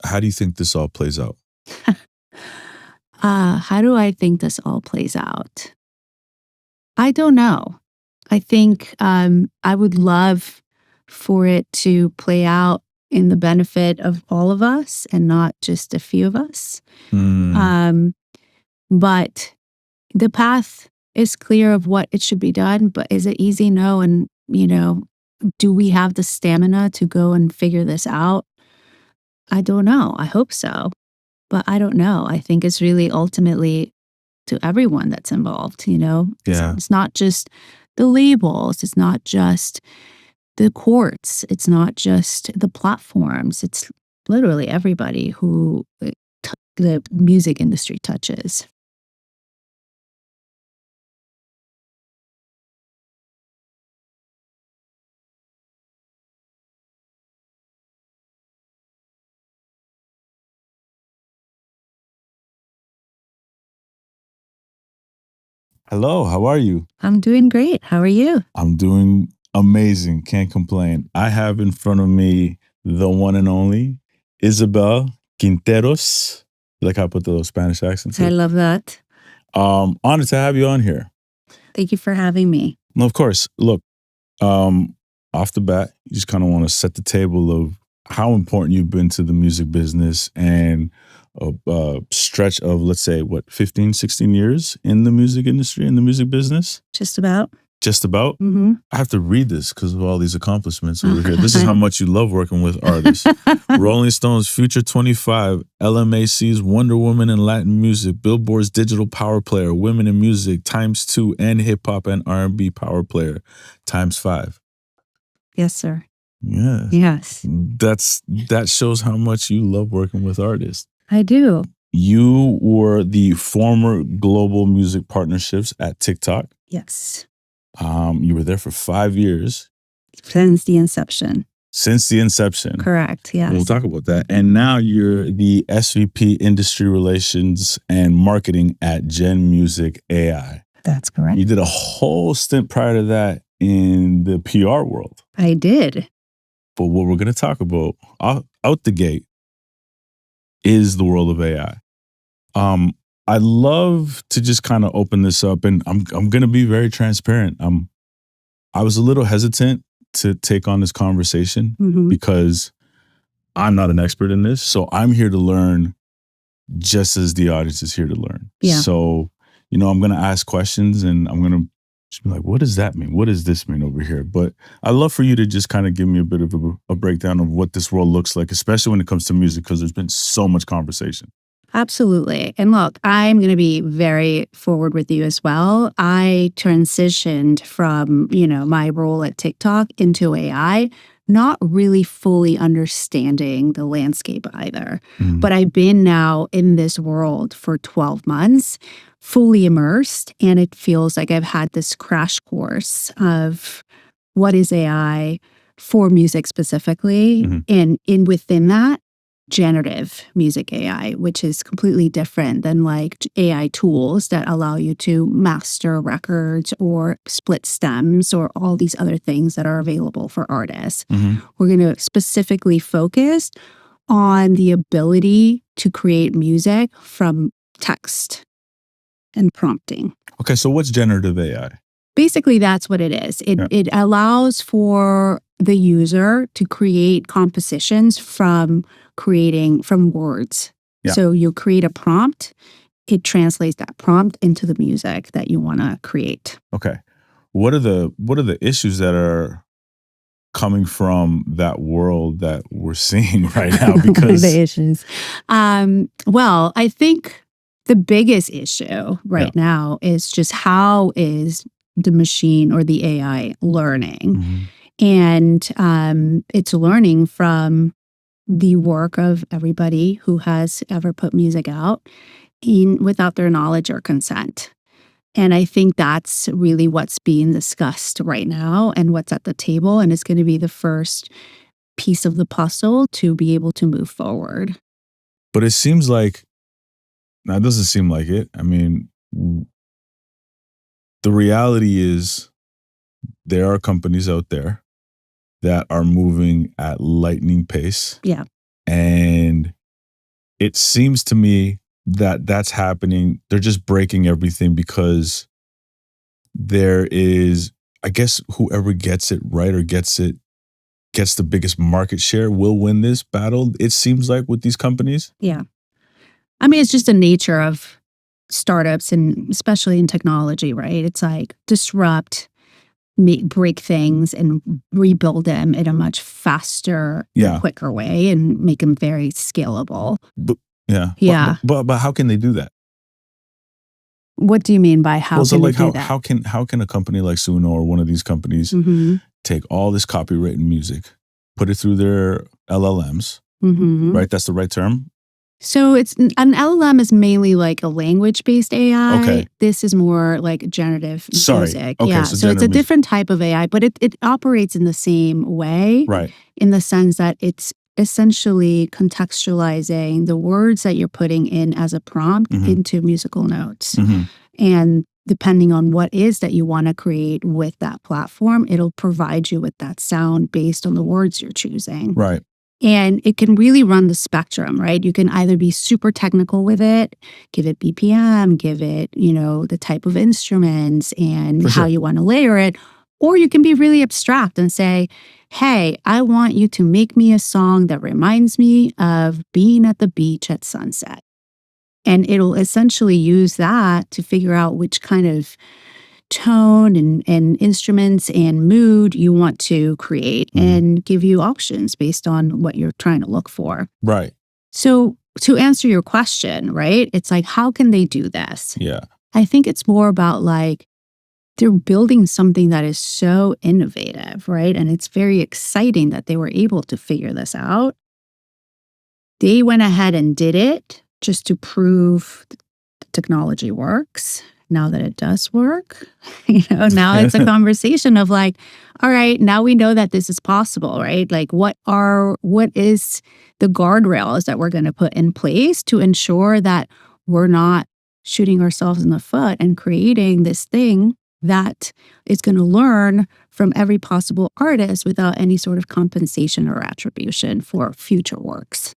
how do you think this all plays out? How do I think this all plays out? I don't know. I think I would love for it to play out in the benefit of all of us and not just a few of us. Um, but the path is clear of what it should be done, but is it easy? No. And, do we have the stamina to go and figure this out? I don't know. I hope so, but I don't know. I think it's really ultimately to everyone that's involved, Yeah. It's not just the labels, it's not just the courts, it's not just the platforms, it's literally everybody who the music industry touches. Hello, how are you? I'm doing great. How are you? I'm doing amazing. Can't complain. I have in front of me the one and only Isabel Quinteros. You like how I put the little Spanish accent to I it? love that. Honored to have you on here. Thank you for having me. No, of course. Look, off the bat, you just kind of want to set the table of how important you've been to the music business and a stretch of, let's say, 15, 16 years in the music industry, in the music business? Just about. Just about? Mm-hmm. I have to read this because of all these accomplishments over here. This is how much you love working with artists. Rolling Stone's Future 25, LMAC's Wonder Woman in Latin Music, Billboard's Digital Power Player, Women in Music ×2, and Hip Hop and R&B Power Player ×5. Yes, sir. Yeah. Yes. That shows how much you love working with artists. I do. You were the former global music partnerships at TikTok. Yes. You were there for 5 years. Since the inception. Since the inception. Correct. Yes. We'll talk about that. And now you're the SVP Industry Relations and Marketing at Gen Music AI. That's correct. You did a whole stint prior to that in the PR world. I did. But what we're going to talk about out the gate is the world of AI. I love to just kind of open this up, and I'm going to be very transparent. I was a little hesitant to take on this conversation because I'm not an expert in this. So I'm here to learn just as the audience is here to learn. Yeah. So, I'm going to ask questions and I'm going to just be like, what does that mean? What does this mean over here? But I'd love for you to just kind of give me a bit of a breakdown of what this world looks like, especially when it comes to music, because there's been so much conversation. Absolutely. And look, I'm going to be very forward with you as well. I transitioned from, my role at TikTok into AI, not really fully understanding the landscape either. But I've been now in this world for 12 months, fully immersed, and it feels like I've had this crash course of what is AI for music specifically, and within that, generative music AI, which is completely different than like AI tools that allow you to master records or split stems or all these other things that are available for artists. We're going to specifically focus on the ability to create music from text and prompting. Okay, so what's generative AI? Basically, that's what it is. It allows for the user to create compositions from words. Yeah. So you create a prompt, it translates that prompt into the music that you want to create. Okay. What are the issues that are coming from that world that we're seeing right now? Because what are the issues? Well, I think the biggest issue right now is just how is the machine or the AI learning? And it's learning from the work of everybody who has ever put music out without their knowledge or consent. And I think that's really what's being discussed right now and what's at the table. And it's going to be the first piece of the puzzle to be able to move forward. But it seems like, now it doesn't seem like it. I mean, the reality is there are companies out there that are moving at lightning pace. Yeah. And it seems to me that that's happening. They're just breaking everything because there is, I guess, whoever gets it right or gets the biggest market share will win this battle, it seems like, with these companies. Yeah. I mean, it's just the nature of startups, and especially in technology, right? It's like disrupt, break things and rebuild them in a much faster and quicker way and make them very scalable. But Yeah. But how can they do that? What do you mean by how can they do that? How can a company like Suno or one of these companies take all this copywritten music, put it through their LLMs, right? That's the right term? So an LLM is mainly like a language-based AI. Okay. This is more like generative music. Okay, Yeah. so So it's a different type of AI, but it operates in the same way. Right. In the sense that it's essentially contextualizing the words that you're putting in as a prompt into musical notes. And depending on what is that you want to create with that platform, it'll provide you with that sound based on the words you're choosing. Right. And it can really run the spectrum, right? You can either be super technical with it, give it BPM, give it, the type of instruments and how you want to layer it. Or you can be really abstract and say, hey, I want you to make me a song that reminds me of being at the beach at sunset. And it'll essentially use that to figure out which kind of tone and instruments and mood you want to create and give you options based on what you're trying to look for. Right. So to answer your question, right, it's like, how can they do this? Yeah. I think it's more about like, they're building something that is so innovative, right? And it's very exciting that they were able to figure this out. They went ahead and did it just to prove the technology works. Now that it does work, now it's a conversation of like, all right, now we know that this is possible, right? Like what is the guardrails that we're going to put in place to ensure that we're not shooting ourselves in the foot and creating this thing that is going to learn from every possible artist without any sort of compensation or attribution for future works.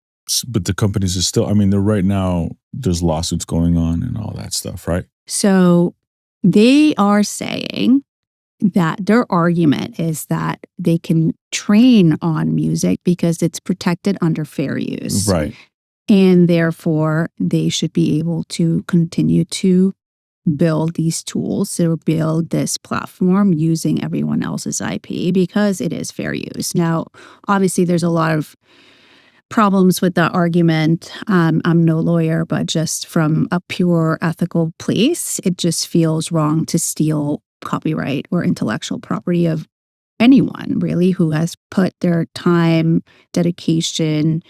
But the companies are still, they're right now, there's lawsuits going on and all that stuff, right? So they are saying that their argument is that they can train on music because it's protected under fair use. Right. And therefore, they should be able to continue to build these tools, to build this platform using everyone else's IP because it is fair use. Now, obviously, there's a lot of problems with that argument. I'm no lawyer, but just from a pure ethical place, it just feels wrong to steal copyright or intellectual property of anyone really who has put their time, dedication,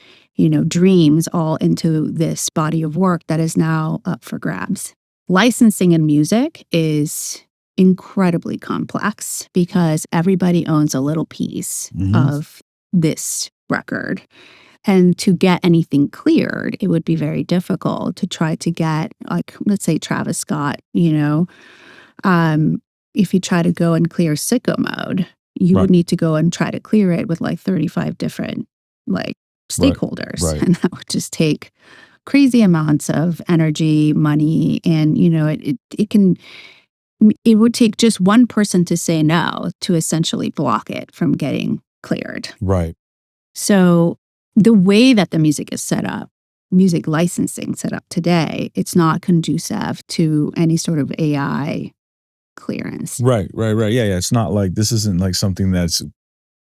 dreams all into this body of work that is now up for grabs. Licensing in music is incredibly complex because everybody owns a little piece of this record. And to get anything cleared, it would be very difficult to try to get, like, let's say Travis Scott, if you try to go and clear Sicko Mode, you would need to go and try to clear it with like 35 different stakeholders. Right. And that would just take crazy amounts of energy, money, and, it would take just one person to say no to essentially block it from getting cleared. Right. So the way that the music is set up, music licensing set up today, it's not conducive to any sort of AI clearance. Right. Yeah. It's not like, this isn't like something that's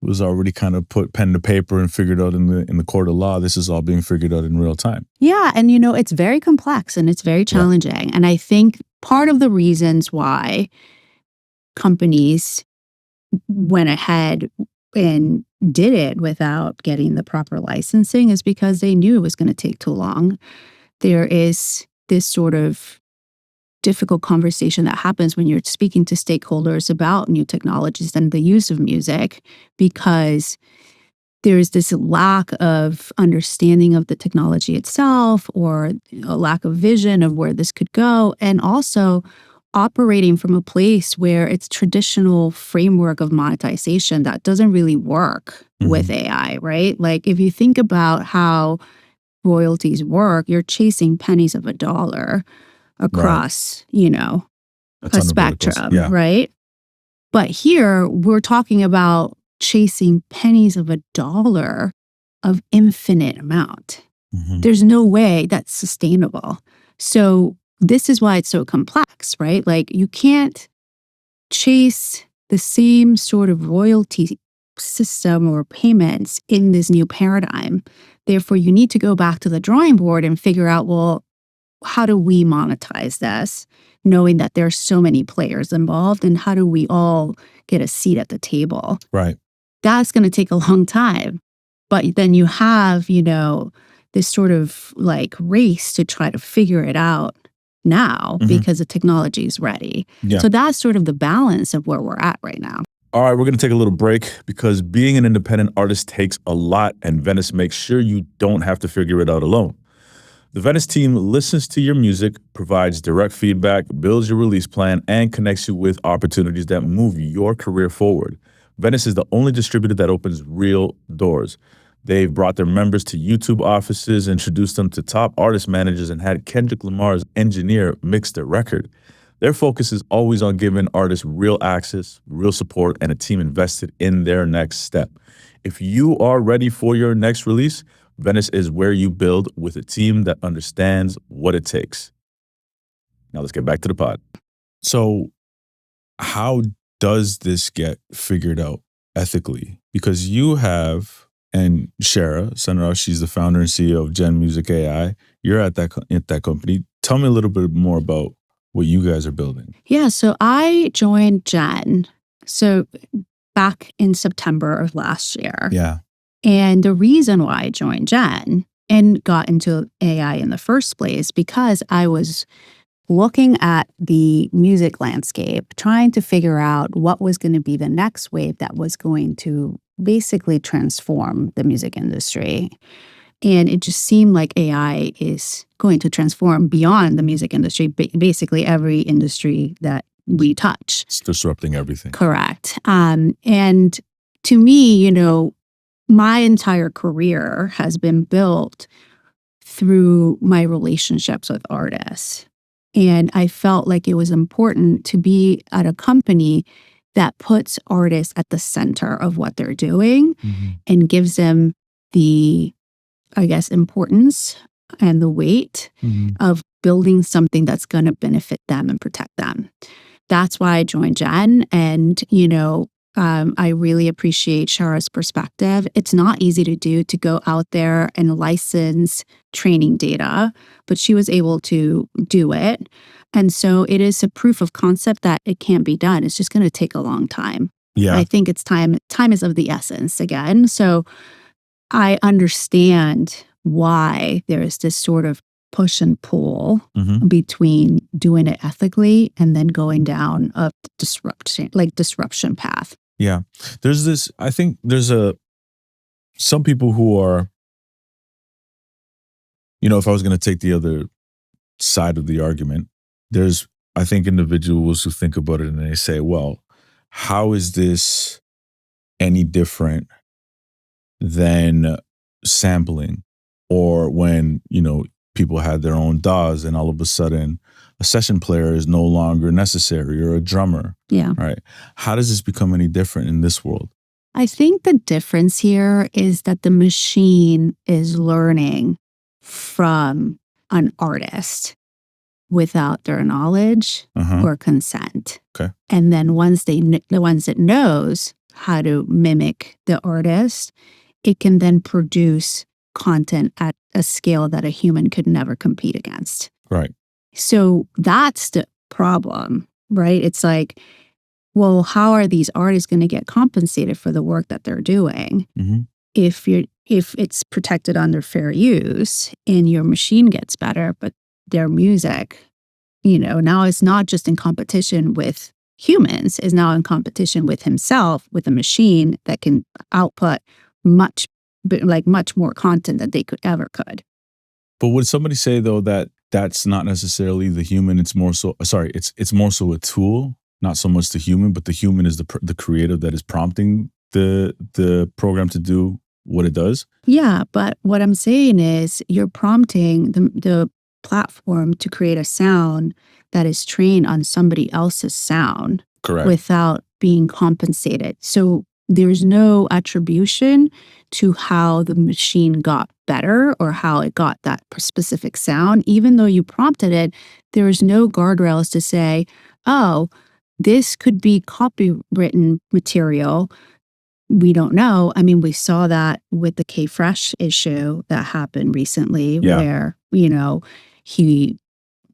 was already kind of put pen to paper and figured out in the court of law. This is all being figured out in real time. Yeah. And, it's very complex and it's very challenging. Yeah. And I think part of the reasons why companies went ahead and did it without getting the proper licensing is because they knew it was going to take too long. There is this sort of difficult conversation that happens when you're speaking to stakeholders about new technologies and the use of music, because there's this lack of understanding of the technology itself or a lack of vision of where this could go, and also operating from a place where it's traditional framework of monetization that doesn't really work with AI, right? Like if you think about how royalties work, you're chasing pennies of a dollar across, a ton of verticals. spectrum, Yeah. right? But here we're talking about chasing pennies of a dollar of infinite amount. Mhm. There's no way that's sustainable. So this is why it's so complex, right? Like you can't chase the same sort of royalty system or payments in this new paradigm. Therefore, you need to go back to the drawing board and figure out, well, how do we monetize this, knowing that there's so many players involved, and how do we all get a seat at the table? Right. That's going to take a long time. But then you have, this sort of like race to try to figure it out now because the technology is ready. Yeah. So that's sort of the balance of where we're at right now. All right, we're going to take a little break because being an independent artist takes a lot, and Venice makes sure you don't have to figure it out alone. The Venice team listens to your music, provides direct feedback, builds your release plan, and connects you with opportunities that move your career forward. Venice is the only distributor that opens real doors. They've brought their members to YouTube offices, introduced them to top artist managers, and had Kendrick Lamar's engineer mix their record. Their focus is always on giving artists real access, real support, and a team invested in their next step. If you are ready for your next release, Venice is where you build with a team that understands what it takes. Now let's get back to the pod. So how does this get figured out ethically? Because you have, and Shara Senra, she's the founder and CEO of Gen Music AI. You're at that company. Tell me a little bit more about what you guys are building. Yeah, so I joined Gen. So back in September of last year. Yeah. And the reason why I joined Gen and got into AI in the first place, because I was looking at the music landscape, trying to figure out what was going to be the next wave that was going to basically transform the music industry. And it just seemed like AI is going to transform beyond the music industry, basically every industry that we touch. It's disrupting everything. Correct. And to me, my entire career has been built through my relationships with artists. And I felt like it was important to be at a company that puts artists at the center of what they're doing and gives them the, importance and the weight of building something that's going to benefit them and protect them. That's why I joined Gen. And, I really appreciate Shara's perspective. It's not easy to do, to go out there and license training data, but she was able to do it. And so it is a proof of concept that it can be done. It's just going to take a long time. Yeah. I think it's time. Time is of the essence again. So I understand why there is this sort of push and pull between doing it ethically and then going down a disruption path. Yeah. I think there's some people who are, if I was going to take the other side of the argument, there's, I think, individuals who think about it and they say, well, how is this any different than sampling, or when, people had their own DAWs and all of a sudden a session player is no longer necessary, or a drummer. Yeah. Right. How does this become any different in this world? I think the difference here is that the machine is learning from an artist without their knowledge or consent. Okay. And then once it knows how to mimic the artist, it can then produce content at a scale that a human could never compete against. Right. So that's the problem, right? It's like, well, how are these artists going to get compensated for the work that they're doing if it's protected under fair use and your machine gets better, but their music, now it's not just in competition with humans, is now in competition with himself, with a machine that can output much more content than they could. But would somebody say though that that's not necessarily the human? It's more so. Sorry, it's more so a tool, not so much the human, but the human is the creative that is prompting the program to do what it does? Yeah, but what I'm saying is you're prompting the platform to create a sound that is trained on somebody else's sound Correct. without being compensated. So there's no attribution to how the machine got better or how it got that specific sound. Even though you prompted it, there is no guardrails to say, oh, this could be copywritten material. We don't know. I mean, we saw that with the K-Fresh issue that happened recently where,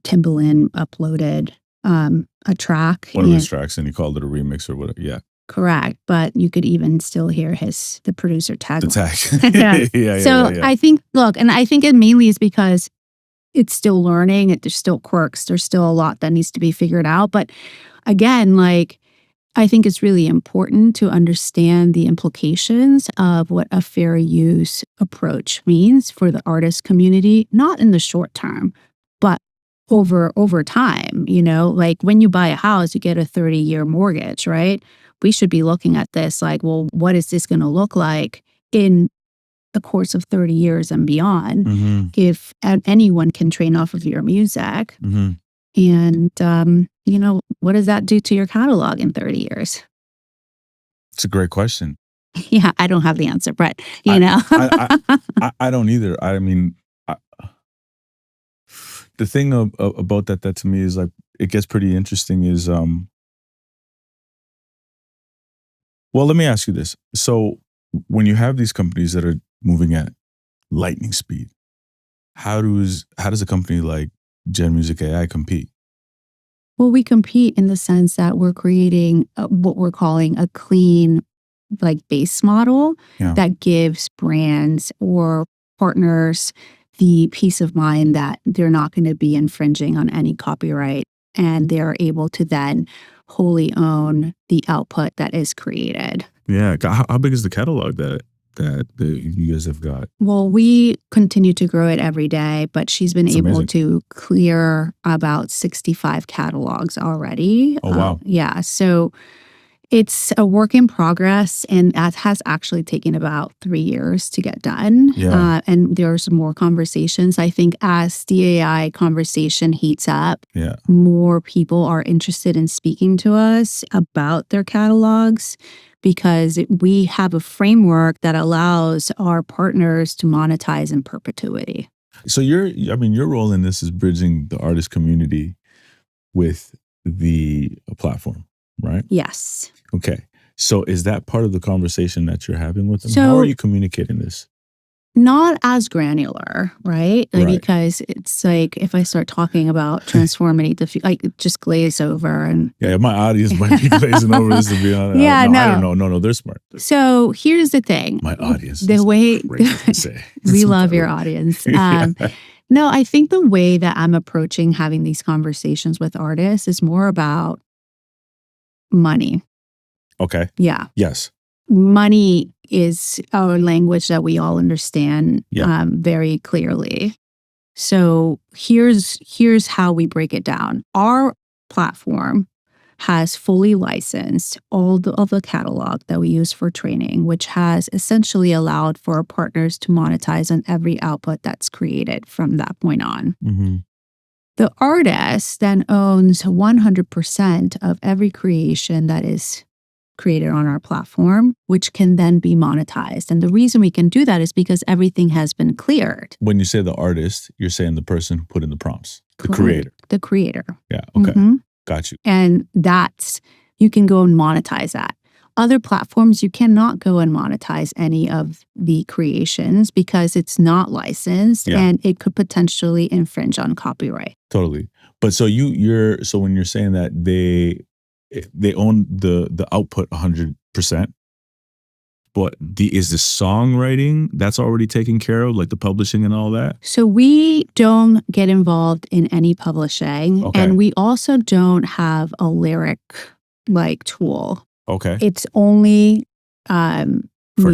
Timbaland uploaded a track. One of his tracks, and he called it a remix or whatever. Yeah. Correct. But you could even still hear the producer tag. The tag. Yeah. I think, and I think it mainly is because it's still learning. There's still quirks. There's still a lot that needs to be figured out. But again, I think it's really important to understand the implications of what a fair use approach means for the artist community, not in the short term, but over time. When you buy a house, you get a 30-year mortgage, right? We should be looking at this well, what is this going to look like in the course of 30 years and beyond if anyone can train off of your music? And, what does that do to your catalog in 30 years? It's a great question. Yeah, I don't have the answer, but, know. I don't either. I mean, the thing about that to me is it gets pretty interesting is, well, let me ask you this. So when you have these companies that are moving at lightning speed, how does a company like Gen Music AI compete? Well, we compete in the sense that we're creating what we're calling a clean, base model that gives brands or partners the peace of mind that they're not going to be infringing on any copyright, and they're able to then wholly own the output that is created. Yeah. How big is the catalog that you guys have got? Well, we continue to grow it every day, but she's been able to clear about 65 catalogs already. Oh, wow. Yeah. So it's a work in progress, and that has actually taken about 3 years to get done. Yeah. And there's more conversations. I think as the AI conversation heats up, more people are interested in speaking to us about their catalogs, because we have a framework that allows our partners to monetize in perpetuity. So your role in this is bridging the artist community with the platform, right? Yes. Okay. So is that part of the conversation that you're having with them? How are you communicating this? Not as granular, right? Because it's if I start talking about transforming just glaze over. And yeah, my audience might be glazing over this, to be honest. Yeah, no. I don't know. No, they're smart. So here's the thing. My audience. The way we love your audience. No, I think the way that I'm approaching having these conversations with artists is more about money. Okay. Yeah. Yes. Money is our language that we all understand very clearly. So here's how we break it down. Our platform has fully licensed all of the catalog that we use for training, which has essentially allowed for our partners to monetize on every output that's created from that point on. The artist then owns 100% of every creation that is created on our platform, which can then be monetized. And the reason we can do that is because everything has been cleared. When you say the artist, you're saying the person who put in the prompts, the creator. The creator. Yeah. Okay. Got you. And you can go and monetize that. Other platforms, you cannot go and monetize any of the creations because it's not licensed and it could potentially infringe on copyright. Totally. But so so when you're saying that they own the output 100%, but is the songwriting that's already taken care of, like the publishing and all that? So we don't get involved in any publishing, and we also don't have a lyric tool. Okay. It's only for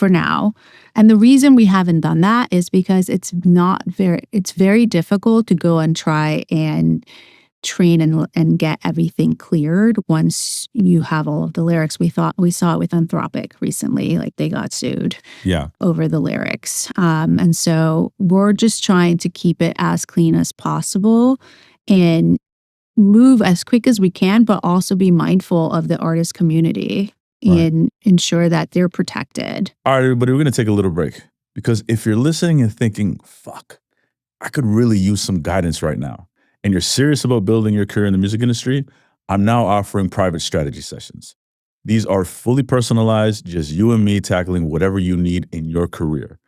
now. And the reason we haven't done that is because it's very difficult to go and try and train and get everything cleared once you have all of the lyrics. We saw it with Anthropic recently, like they got sued over the lyrics. And so we're just trying to keep it as clean as possible and move as quick as we can, but also be mindful of the artist community and ensure that they're protected. All right, everybody, we're going to take a little break because if you're listening and thinking, fuck, I could really use some guidance right now, and you're serious about building your career in the music industry, I'm now offering private strategy sessions. These are fully personalized, just you and me tackling whatever you need in your career.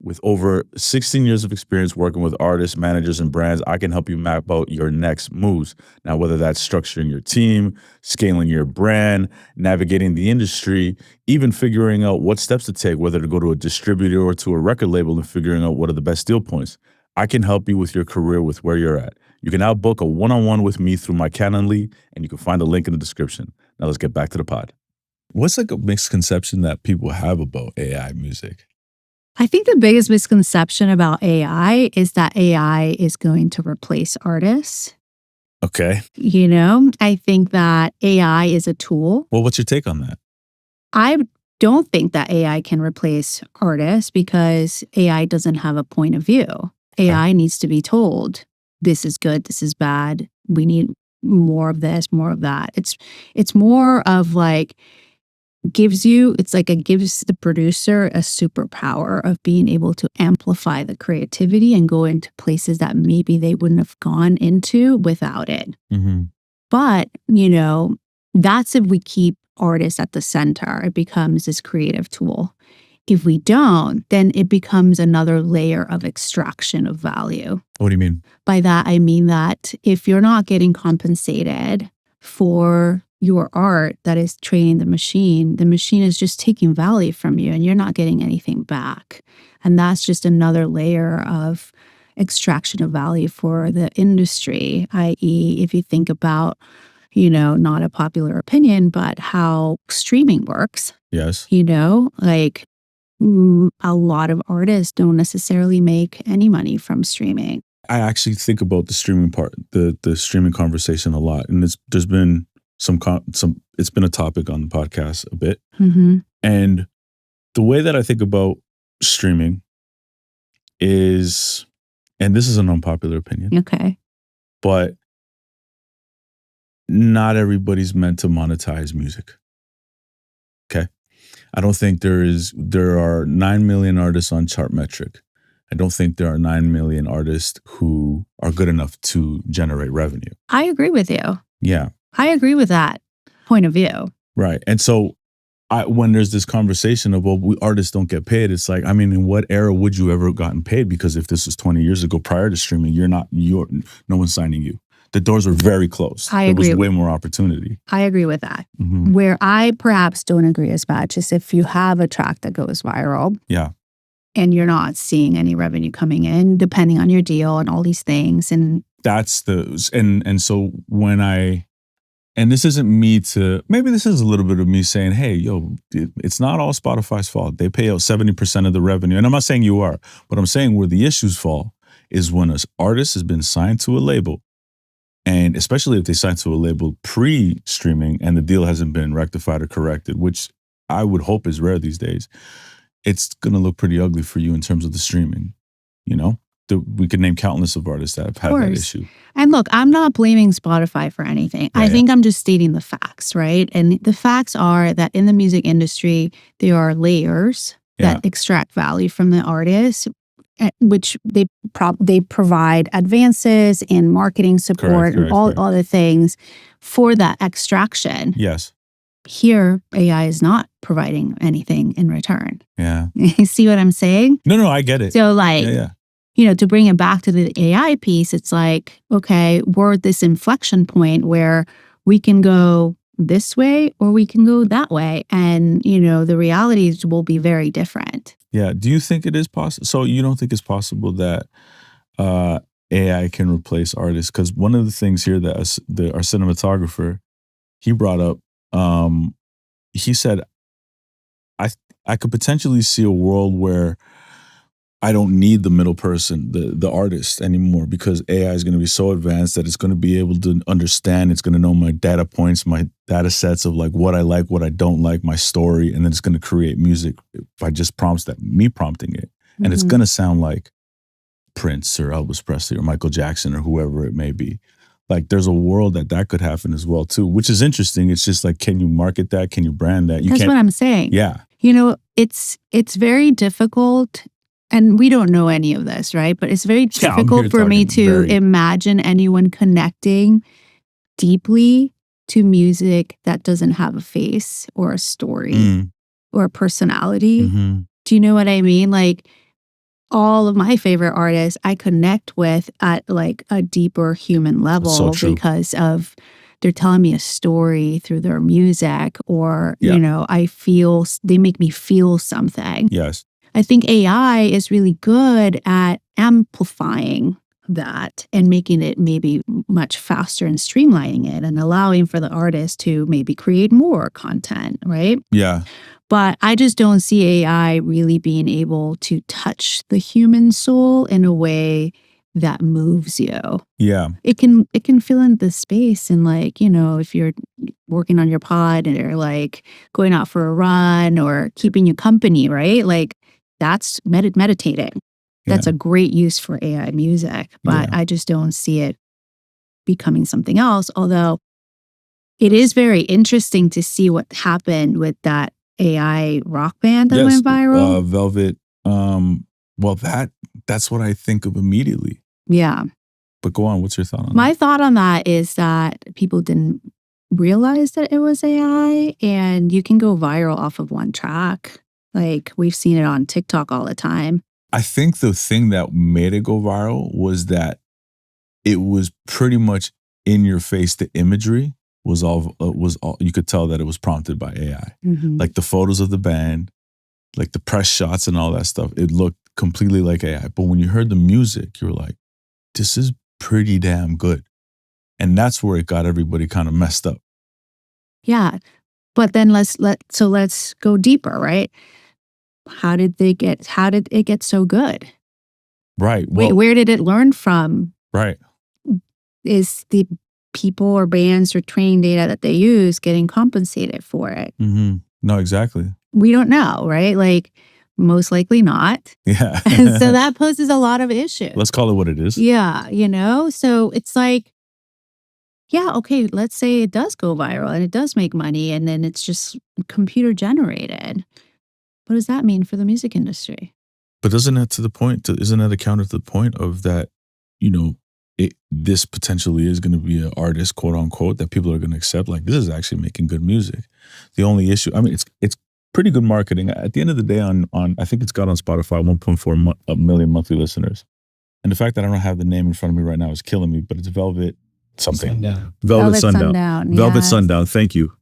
With over 16 years of experience working with artists, managers, and brands, I can help you map out your next moves. Now, whether that's structuring your team, scaling your brand, navigating the industry, even figuring out what steps to take, whether to go to a distributor or to a record label and figuring out what are the best deal points, I can help you with your career with where you're at. You can now book a one-on-one with me through my Calendly, and you can find the link in the description. Now let's get back to the pod. What's like a misconception that people have about AI music? I think the biggest misconception about AI is that AI is going to replace artists. Okay. I think that AI is a tool. Well, what's your take on that? I don't think that AI can replace artists because AI doesn't have a point of view. AI needs to be told, this is good, this is bad, we need more of this, more of that. It's more of like, it gives the producer a superpower of being able to amplify the creativity and go into places that maybe they wouldn't have gone into without it. Mm-hmm. But, that's if we keep artists at the center. It becomes this creative tool. If we don't, then it becomes another layer of extraction of value. What do you mean? By that, I mean that if you're not getting compensated for your art that is training the machine is just taking value from you and you're not getting anything back. And that's just another layer of extraction of value for the industry, i.e., if you think about, not a popular opinion, but how streaming works. Yes. Like a lot of artists don't necessarily make any money from streaming. I actually think about the streaming part, the streaming conversation a lot. And there's been it's been a topic on the podcast a bit. Mm-hmm. And the way that I think about streaming is, and this is an unpopular opinion. Okay. But not everybody's meant to monetize music. Okay. I don't think there are 9 million artists on Chartmetric. I don't think there are 9 million artists who are good enough to generate revenue. I agree with you. Yeah. I agree with that point of view. Right. And so when there's this conversation of, well, artists don't get paid, it's like, I mean, in what era would you ever have gotten paid? Because if this was 20 years ago prior to streaming, no one's signing you. The doors are very closed. I agree. There was way more opportunity. I agree with that. Mm-hmm. Where I perhaps don't agree as much is if you have a track that goes viral. Yeah. And you're not seeing any revenue coming in, depending on your deal and all these things. And that's and so and this isn't me maybe this is a little bit of me saying, hey, yo, it's not all Spotify's fault. They pay out 70% of the revenue. And I'm not saying you are, but I'm saying where the issues fall is when an artist has been signed to a label, and especially if they sign to a label pre-streaming and the deal hasn't been rectified or corrected, which I would hope is rare these days, it's going to look pretty ugly for you in terms of the streaming, We could name countless of artists that have had that issue. And look, I'm not blaming Spotify for anything. I think I'm just stating the facts, right? And the facts are that in the music industry, there are layers that extract value from the artist, which they provide advances and marketing support and all other things for that extraction. Yes. Here, AI is not providing anything in return. Yeah. You see what I'm saying? No, I get it. So to bring it back to the AI piece, it's like, okay, we're at this inflection point where we can go this way or we can go that way. And, the realities will be very different. Yeah. Do you think it is possible? So you don't think it's possible that AI can replace artists? Because one of the things here that our cinematographer, he brought up, he said, I could potentially see a world where I don't need the middle person, the artist anymore, because AI is going to be so advanced that it's going to be able to understand. It's going to know my data points, my data sets of like what I like, what I don't like, my story, and then it's going to create music by just prompts that me prompting it, and it's going to sound like Prince or Elvis Presley or Michael Jackson or whoever it may be. Like there's a world that could happen as well too, which is interesting. It's just like, can you market that? Can you brand that? That's what I'm saying. Yeah. You know, it's very difficult, and we don't know any of this, right? But it's very difficult for me to imagine anyone connecting deeply to music that doesn't have a face or a story or a personality. Do you know what I mean? Like all of my favorite artists I connect with at like a deeper human level because of they're telling me a story through their music, or, you know, they make me feel something. Yes. I think AI is really good at amplifying that and making it maybe much faster and streamlining it and allowing for the artist to maybe create more content, right? Yeah. But I just don't see AI really being able to touch the human soul in a way that moves you. Yeah. It can fill in the space, and like, you know, if you're working on your pod or like going out for a run or keeping you company, right? Like that's meditating. That's a great use for AI music, but I just don't see it becoming something else. Although it is very interesting to see what happened with that AI rock band that went viral. Velvet. Well, that's what I think of immediately. Yeah. But go on. What's your thought on My that? thought on that is that people didn't realize that it was AI, and you can go viral off of one track. Like we've seen it on TikTok all the time. I think the thing that made it go viral was that it was pretty much in your face. The imagery was all you could tell that it was prompted by AI. Like the photos of the band, like the press shots and all that stuff, it looked completely like AI. But when you heard the music, you were like, this is pretty damn good. And that's where it got everybody kind of messed up. Yeah. But then let's go deeper, right? How did it get so good? Right. Well, where did it learn from? Right. Is the people or bands or training data that they use getting compensated for it? No, exactly. We don't know, right? Like most likely not. Yeah. So that poses a lot of issues. Let's call it what it is. Yeah, you know? So it's like, yeah, okay, let's say it does go viral and it does make money and then it's just computer generated. What does that mean for the music industry? But isn't that a counter to the point of that, you know, this potentially is going to be an artist, quote unquote, that people are going to accept. Like, this is actually making good music. The only issue, I mean, it's pretty good marketing. At the end of the day, on I think it's got on Spotify 1.4 million monthly listeners. And the fact that I don't have the name in front of me right now is killing me. But it's Velvet something. Sundown. Velvet Sundown. Velvet Sundown. Thank you.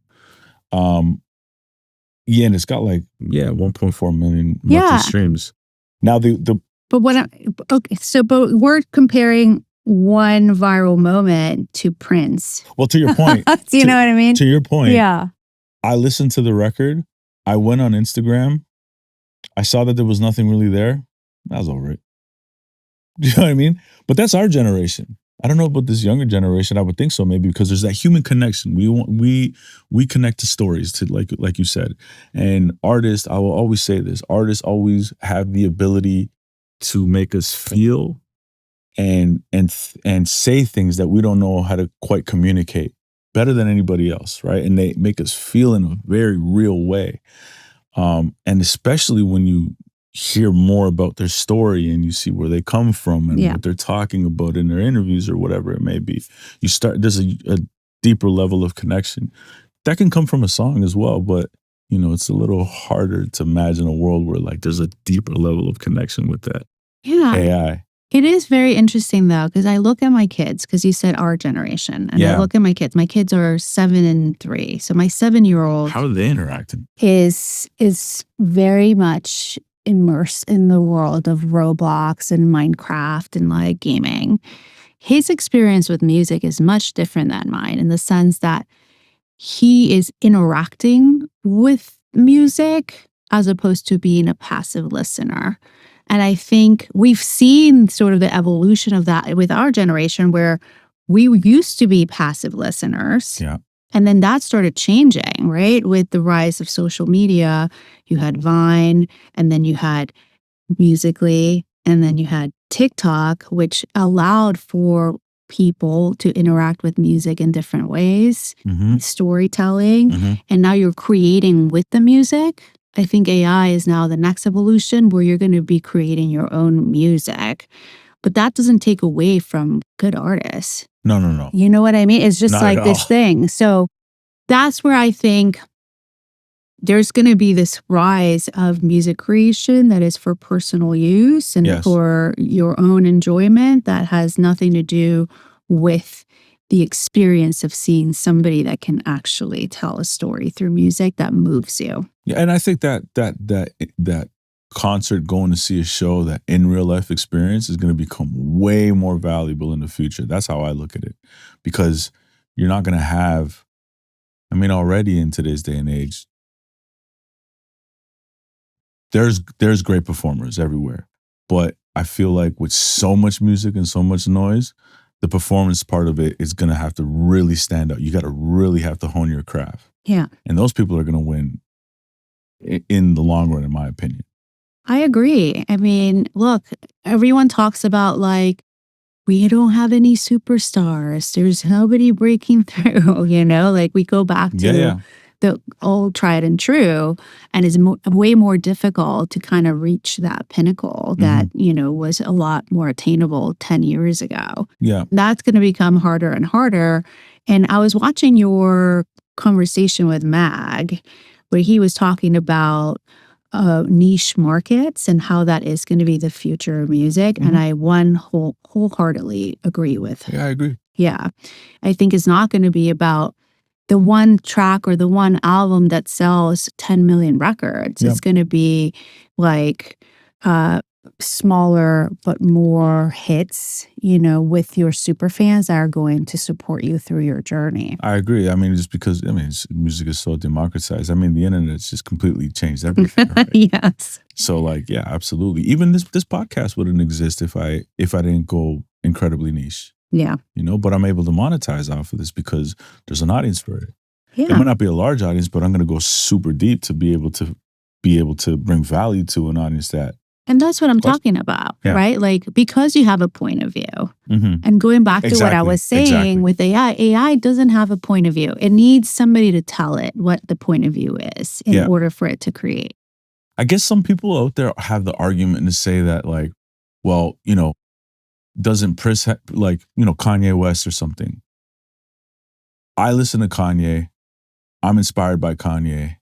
Yeah, and it's got like 1.4 million monthly streams. Now but we're comparing one viral moment to Prince. Well, to your point. Do you know what I mean? To your point. Yeah. I listened to the record. I went on Instagram. I saw that there was nothing really there. I was over it. Do you know what I mean? But that's our generation. I don't know about this younger generation. I would think so, maybe, because there's that human connection. We connect to stories, to like you said. And artists, I will always say this, artists always have the ability to make us feel and say things that we don't know how to quite communicate better than anybody else, right? And they make us feel in a very real way. And especially when you hear more about their story and you see where they come from and what they're talking about in their interviews or whatever it may be, there's a deeper level of connection that can come from a song as well. But, you know, it's a little harder to imagine a world where like there's a deeper level of connection with that AI. It is very interesting though, because I look at my kids, because you said our generation, and I look at my kids. My kids are 7 and 3. So my 7-year-old, how are they interacting? Is very much immersed in the world of Roblox and Minecraft and like gaming. His experience with music is much different than mine, in the sense that he is interacting with music as opposed to being a passive listener. And I think we've seen sort of the evolution of that with our generation where we used to be passive listeners. Yeah. And then that started changing, right? With the rise of social media, you had Vine, and then you had Musically, and then you had TikTok, which allowed for people to interact with music in different ways, storytelling, and now you're creating with the music. I think AI is now the next evolution where you're going to be creating your own music. But that doesn't take away from good artists. No. You know what I mean? It's just Not like at this all. thing. So that's where I think there's going to be this rise of music creation that is for personal use and Yes. for your own enjoyment that has nothing to do with the experience of seeing somebody that can actually tell a story through music that moves you. Yeah, and I think that concert, going to see a show, that in real life experience is going to become way more valuable in the future. That's how I look at it, because you're not going to have. I mean, already in today's day and age, there's great performers everywhere, but I feel like with so much music and so much noise, the performance part of it is going to have to really stand out. You got to really have to hone your craft. Yeah. And those people are going to win in the long run, in my opinion. I agree. I mean, look, everyone talks about like, we don't have any superstars. There's nobody breaking through, like we go back to the old tried and true, and it's way more difficult to kind of reach that pinnacle that, was a lot more attainable 10 years ago. Yeah. That's going to become harder and harder. And I was watching your conversation with Mag, where he was talking about niche markets and how that is going to be the future of music. And I wholeheartedly agree with. Yeah, I agree. Yeah. I think it's not going to be about the one track or the one album that sells 10 million records. Yep. It's going to be like smaller but more hits, with your super fans that are going to support you through your journey. I agree. I mean, just because music is so democratized. I mean, the internet's just completely changed everything. Right? Yes. So, like, yeah, absolutely. Even this podcast wouldn't exist if I didn't go incredibly niche. Yeah. But I'm able to monetize off of this because there's an audience for it. Yeah. It might not be a large audience, but I'm going to go super deep to be able to bring value to an audience that. And that's what I'm talking about, right? Like, because you have a point of view. And going back to what I was saying with AI doesn't have a point of view. It needs somebody to tell it what the point of view is in order for it to create. I guess some people out there have the argument to say that, like, well, doesn't Pris Kanye West or something? I listen to Kanye. I'm inspired by Kanye.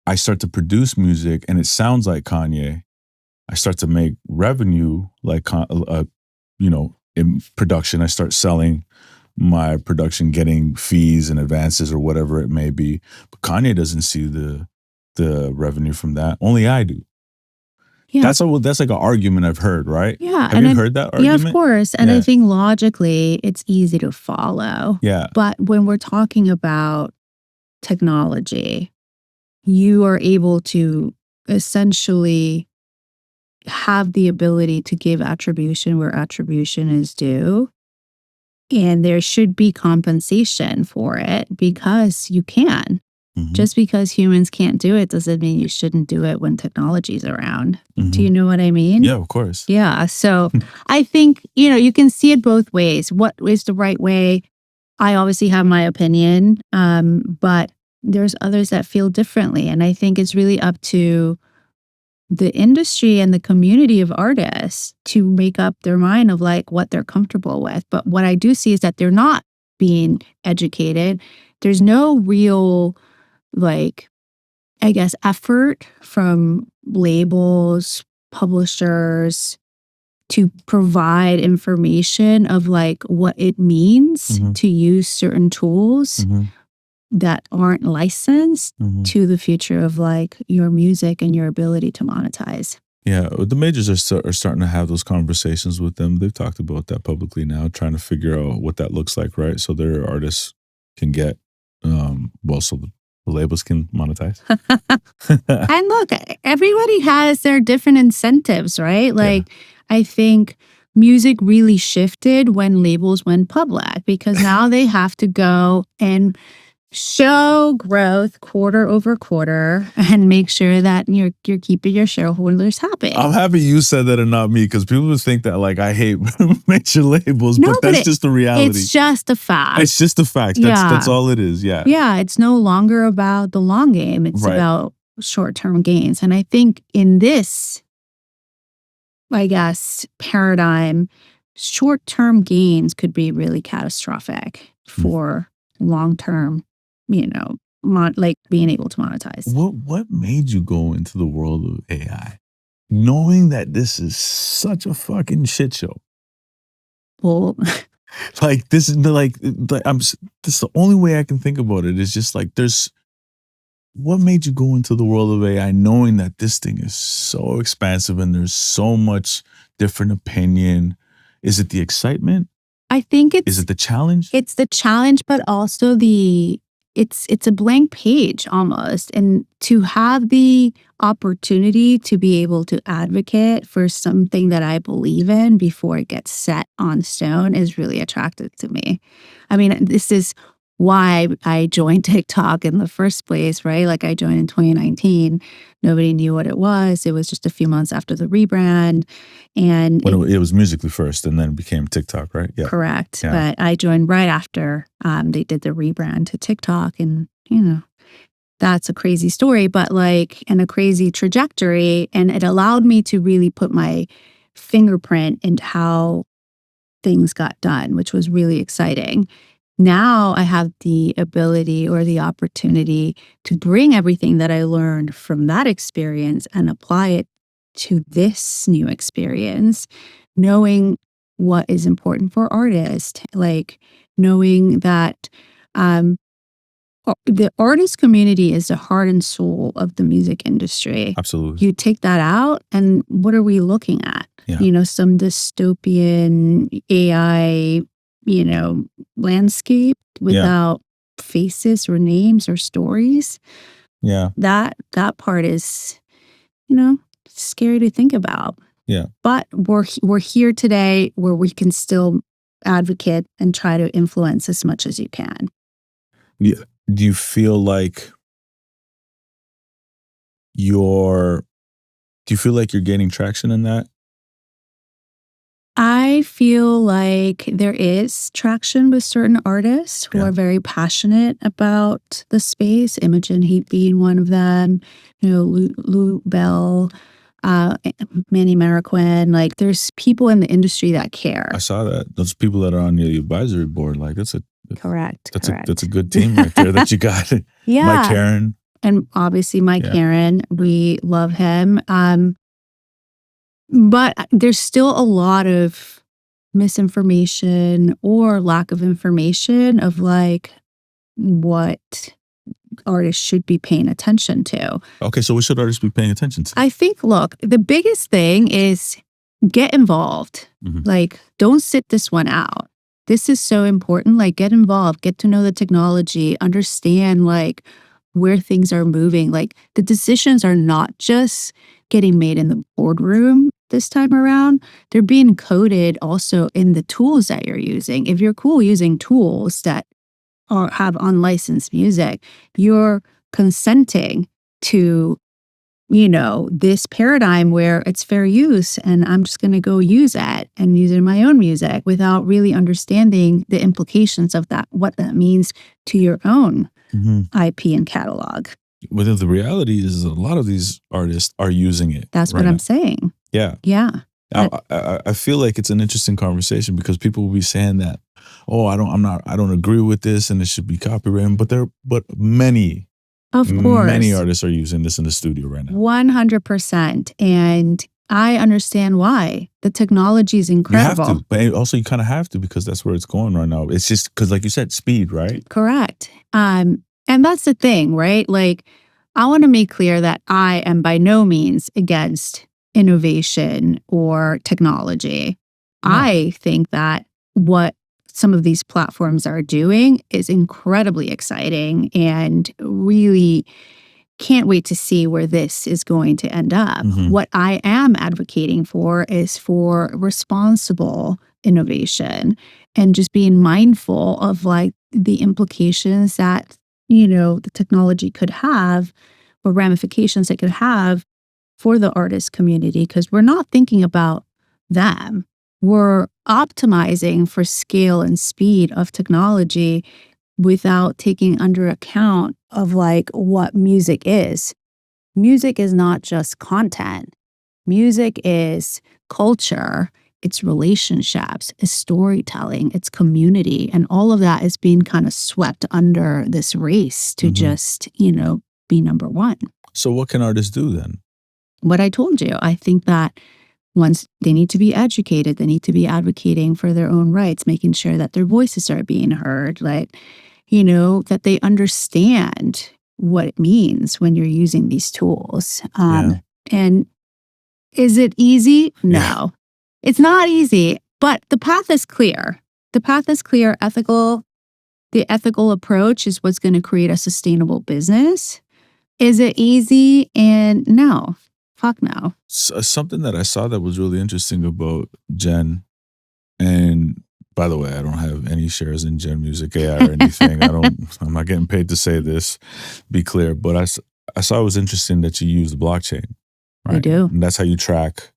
I start to produce music and it sounds like Kanye. I start to make revenue like, in production. I start selling my production, getting fees and advances or whatever it may be. But Kanye doesn't see the revenue from that. Only I do. Yeah. That's like an argument I've heard, right? Yeah. Have you heard that argument? Yeah, of course. And I think logically it's easy to follow. Yeah. But when we're talking about technology, you are able to essentially have the ability to give attribution where attribution is due. And there should be compensation for it because you can. Just because humans can't do it doesn't mean you shouldn't do it when technology's around. Do you know what I mean? Yeah, of course. Yeah. So I think, you can see it both ways. What is the right way? I obviously have my opinion, but there's others that feel differently. And I think it's really up to the industry and the community of artists to make up their mind of like what they're comfortable with. But what I do see is that they're not being educated. There's no real, effort from labels, publishers to provide information of like what it means to use certain tools that aren't licensed to the future of like your music and your ability to monetize. Yeah, the majors are starting to have those conversations with them. They've talked about that publicly now, trying to figure out what that looks like, right? So their artists can get, so Labels can monetize. And look, everybody has their different incentives, right? Like, I think music really shifted when labels went public because now they have to go and show growth quarter over quarter and make sure that you're keeping your shareholders happy. I'm happy you said that and not me, because people would think that like I hate major labels, No, but that's just the reality. It's just a fact. It's just a fact. That's all it is. Yeah. Yeah, it's no longer about the long game. It's about short-term gains. And I think in this, I guess, paradigm, short-term gains could be really catastrophic for long-term, like being able to monetize. What made you go into the world of AI, knowing that this is such a fucking shit show? Well, like this is like this is the only way I can think about it is just like what made you go into the world of AI knowing that this thing is so expansive and there's so much different opinion? Is it the excitement? I think Is it the challenge? It's the challenge, but also it's a blank page almost. And to have the opportunity to be able to advocate for something that I believe in before it gets set on stone is really attractive to me. I mean, this is why I joined TikTok in the first place, right? Like I joined in 2019. Nobody knew what it was. It was just a few months after the rebrand. And it was Musical.ly first and then it became TikTok, right? Yeah. Correct. Yeah. But I joined right after they did the rebrand to TikTok. And, that's a crazy story, but and a crazy trajectory. And it allowed me to really put my fingerprint into how things got done, which was really exciting. Now I have the ability or the opportunity to bring everything that I learned from that experience and apply it to this new experience, knowing what is important for artists, like knowing that the artist community is the heart and soul of the music industry. Absolutely. You take that out, and what are we looking at? Yeah. Some dystopian AI landscape without faces or names or stories. Yeah. That part is, scary to think about. Yeah. But we're here today where we can still advocate and try to influence as much as you can. Yeah. Do you feel like you're gaining traction in that? I feel like there is traction with certain artists who are very passionate about the space. Imogen Heap being one of them, Lou Bell, Manny Marroquin. Like, there's people in the industry that care. I saw that. Those people that are on the advisory board, like that's correct. That's a good team right there that you got. Yeah. Mike Karen. And obviously Mike Karen, we love him. But there's still a lot of misinformation or lack of information of what artists should be paying attention to. Okay, so what should artists be paying attention to? I think, look, the biggest thing is get involved. Mm-hmm. Don't sit this one out. This is so important. Get involved, get to know the technology, understand where things are moving. The decisions are not just getting made in the boardroom this time around. They're being coded also in the tools that you're using. If you're cool using tools that have unlicensed music, you're consenting to, this paradigm where it's fair use and I'm just going to go use it and use it in my own music without really understanding the implications of that, what that means to your own IP and catalog. But the reality is a lot of these artists are using it. That's what I'm saying. Yeah. Yeah. I feel like it's an interesting conversation because people will be saying that, I don't agree with this and it should be copywritten, but many artists are using this in the studio right now. 100%. And I understand why. The technology is incredible. You have to, but also you kind of have to because that's where it's going right now. It's just because, like you said, speed, right? Correct. And that's the thing, right? I want to make clear that I am by no means against innovation or technology. No. I think that what some of these platforms are doing is incredibly exciting, and really can't wait to see where this is going to end up. What I am advocating for is for responsible innovation and just being mindful of like the implications that, the technology could have, or ramifications it could have for the artist community, because we're not thinking about them. We're optimizing for scale and speed of technology without taking under account of like what music is. Music is not just content. Music is culture, it's relationships, it's storytelling, it's community, and all of that is being kind of swept under this race to just, be number one. So what can artists do then? What I told you, I think that once they need to be educated, they need to be advocating for their own rights, making sure that their voices are being heard, like, that they understand what it means when you're using these tools. And is it easy? No, it's not easy, but the path is clear. The path is clear, ethical. The ethical approach is what's going to create a sustainable business. Is it easy? And no. Fuck no. Something that I saw that was really interesting about Gen, and by the way, I don't have any shares in Gen Music AI or anything. I'm not getting paid to say this, be clear, but I saw it was interesting that you use the blockchain, right? I do. And that's how you track.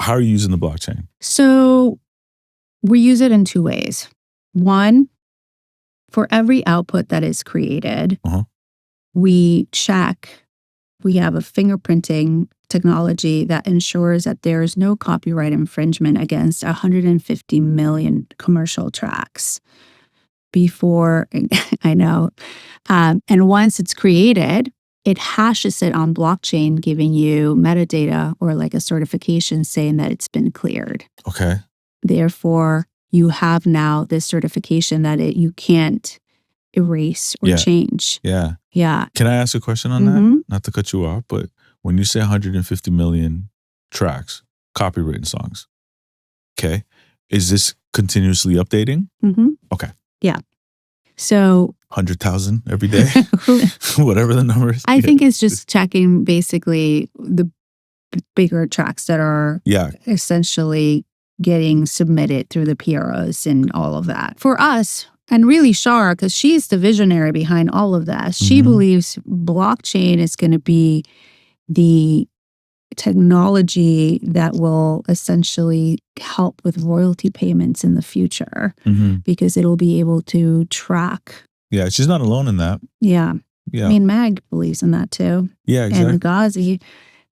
How are you using the blockchain? So we use it in two ways. One, for every output that is created, we check. We have a fingerprinting technology that ensures that there is no copyright infringement against 150 million commercial tracks before, I know. And once it's created, it hashes it on blockchain, giving you metadata or like a certification saying that it's been cleared. Okay. Therefore, you have now this certification that you can't erase or change. Yeah. Can I ask a question on that? Not to cut you off, but when you say 150 million tracks, copywritten songs, okay, is this continuously updating? Okay. Yeah. So 100,000 every day, whatever the number is. I think it's just checking basically the bigger tracks that are essentially getting submitted through the PROs and all of that. For us, and really Shar, because she's the visionary behind all of that, she believes blockchain is going to be the technology that will essentially help with royalty payments in the future, because it'll be able to track. Yeah, she's not alone in that. Yeah. I mean, Mag believes in that too. Yeah, exactly. And Ghazi.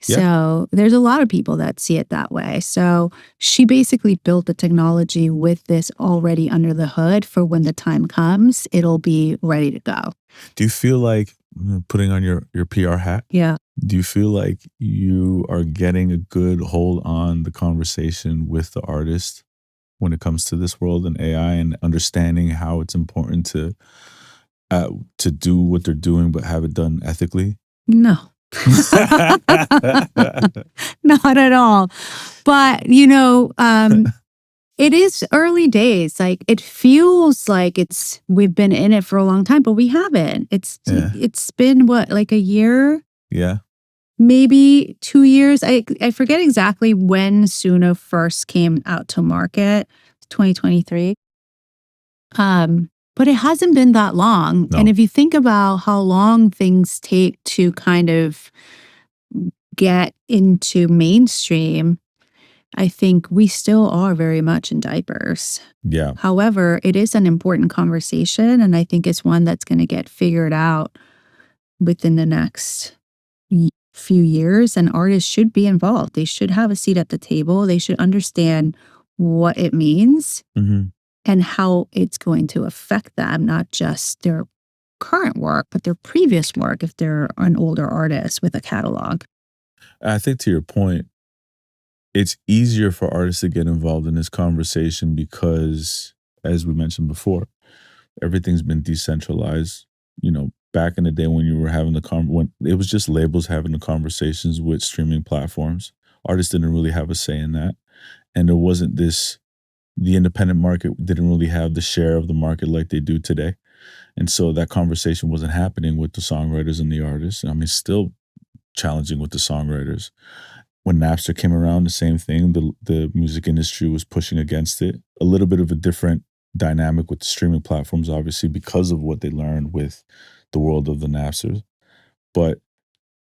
So there's a lot of people that see it that way. So she basically built the technology with this already under the hood for when the time comes, it'll be ready to go. Do you feel like, putting on your PR hat? Yeah. Do you feel like you are getting a good hold on the conversation with the artist when it comes to this world and AI, and understanding how it's important to do what they're doing, but have it done ethically? No. Not at all. But, it is early days. Like, it feels like we've been in it for a long time, but we haven't. It's been what, like a year? Yeah. Maybe 2 years. I forget exactly when Suno first came out to market, 2023. But it hasn't been that long. No. And if you think about how long things take to kind of get into mainstream, I think we still are very much in diapers. Yeah. However, it is an important conversation, and I think it's one that's going to get figured out within the next few years, and artists should be involved. They should have a seat at the table. They should understand what it means and how it's going to affect them, not just their current work, but their previous work if they're an older artist with a catalog. I think, to your point, it's easier for artists to get involved in this conversation because, as we mentioned before, everything's been decentralized. Back in the day when you were having when it was just labels having the conversations with streaming platforms, artists didn't really have a say in that. And there wasn't this the independent market didn't really have the share of the market like they do today. And so that conversation wasn't happening with the songwriters and the artists. I mean, still challenging with the songwriters. When Napster came around, the same thing. The music industry was pushing against it. A little bit of a different dynamic with the streaming platforms, obviously, because of what they learned with the world of the Napsters. But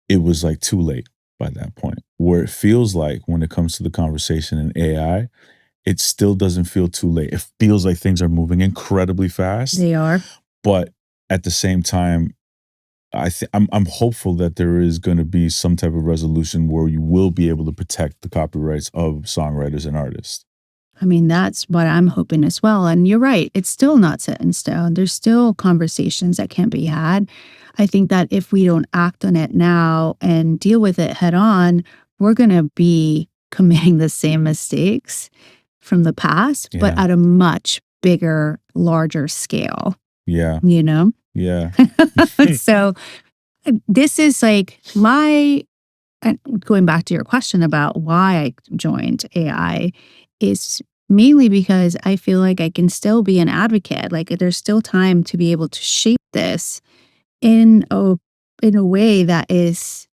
it was like too late by that point. Where it feels like when it comes to the conversation in AI, it still doesn't feel too late. It feels like things are moving incredibly fast. They are. But at the same time, I'm hopeful that there is going to be some type of resolution where you will be able to protect the copyrights of songwriters and artists. I mean, that's what I'm hoping as well. And you're right, it's still not set in stone. There's still conversations that can be had. I think that if we don't act on it now and deal with it head on, we're going to be committing the same mistakes from the past, but Yeah. at a much bigger, larger scale, Yeah. you know? Yeah. So this is like going back to your question about why I joined AI is mainly because I feel like I can still be an advocate. Like there's still time to be able to shape this in a way that is,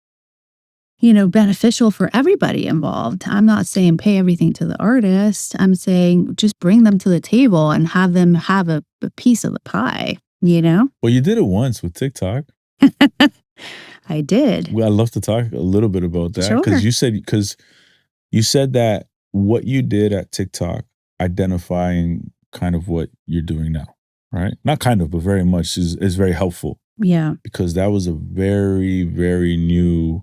beneficial for everybody involved. I'm not saying pay everything to the artist. I'm saying just bring them to the table and have them have a piece of the pie, Well, you did it once with TikTok. I did. Well, I'd love to talk a little bit about that Sure. because you said that what you did at TikTok, identifying kind of what you're doing now, right? Not kind of, but very much is very helpful Yeah. because that was a very, very new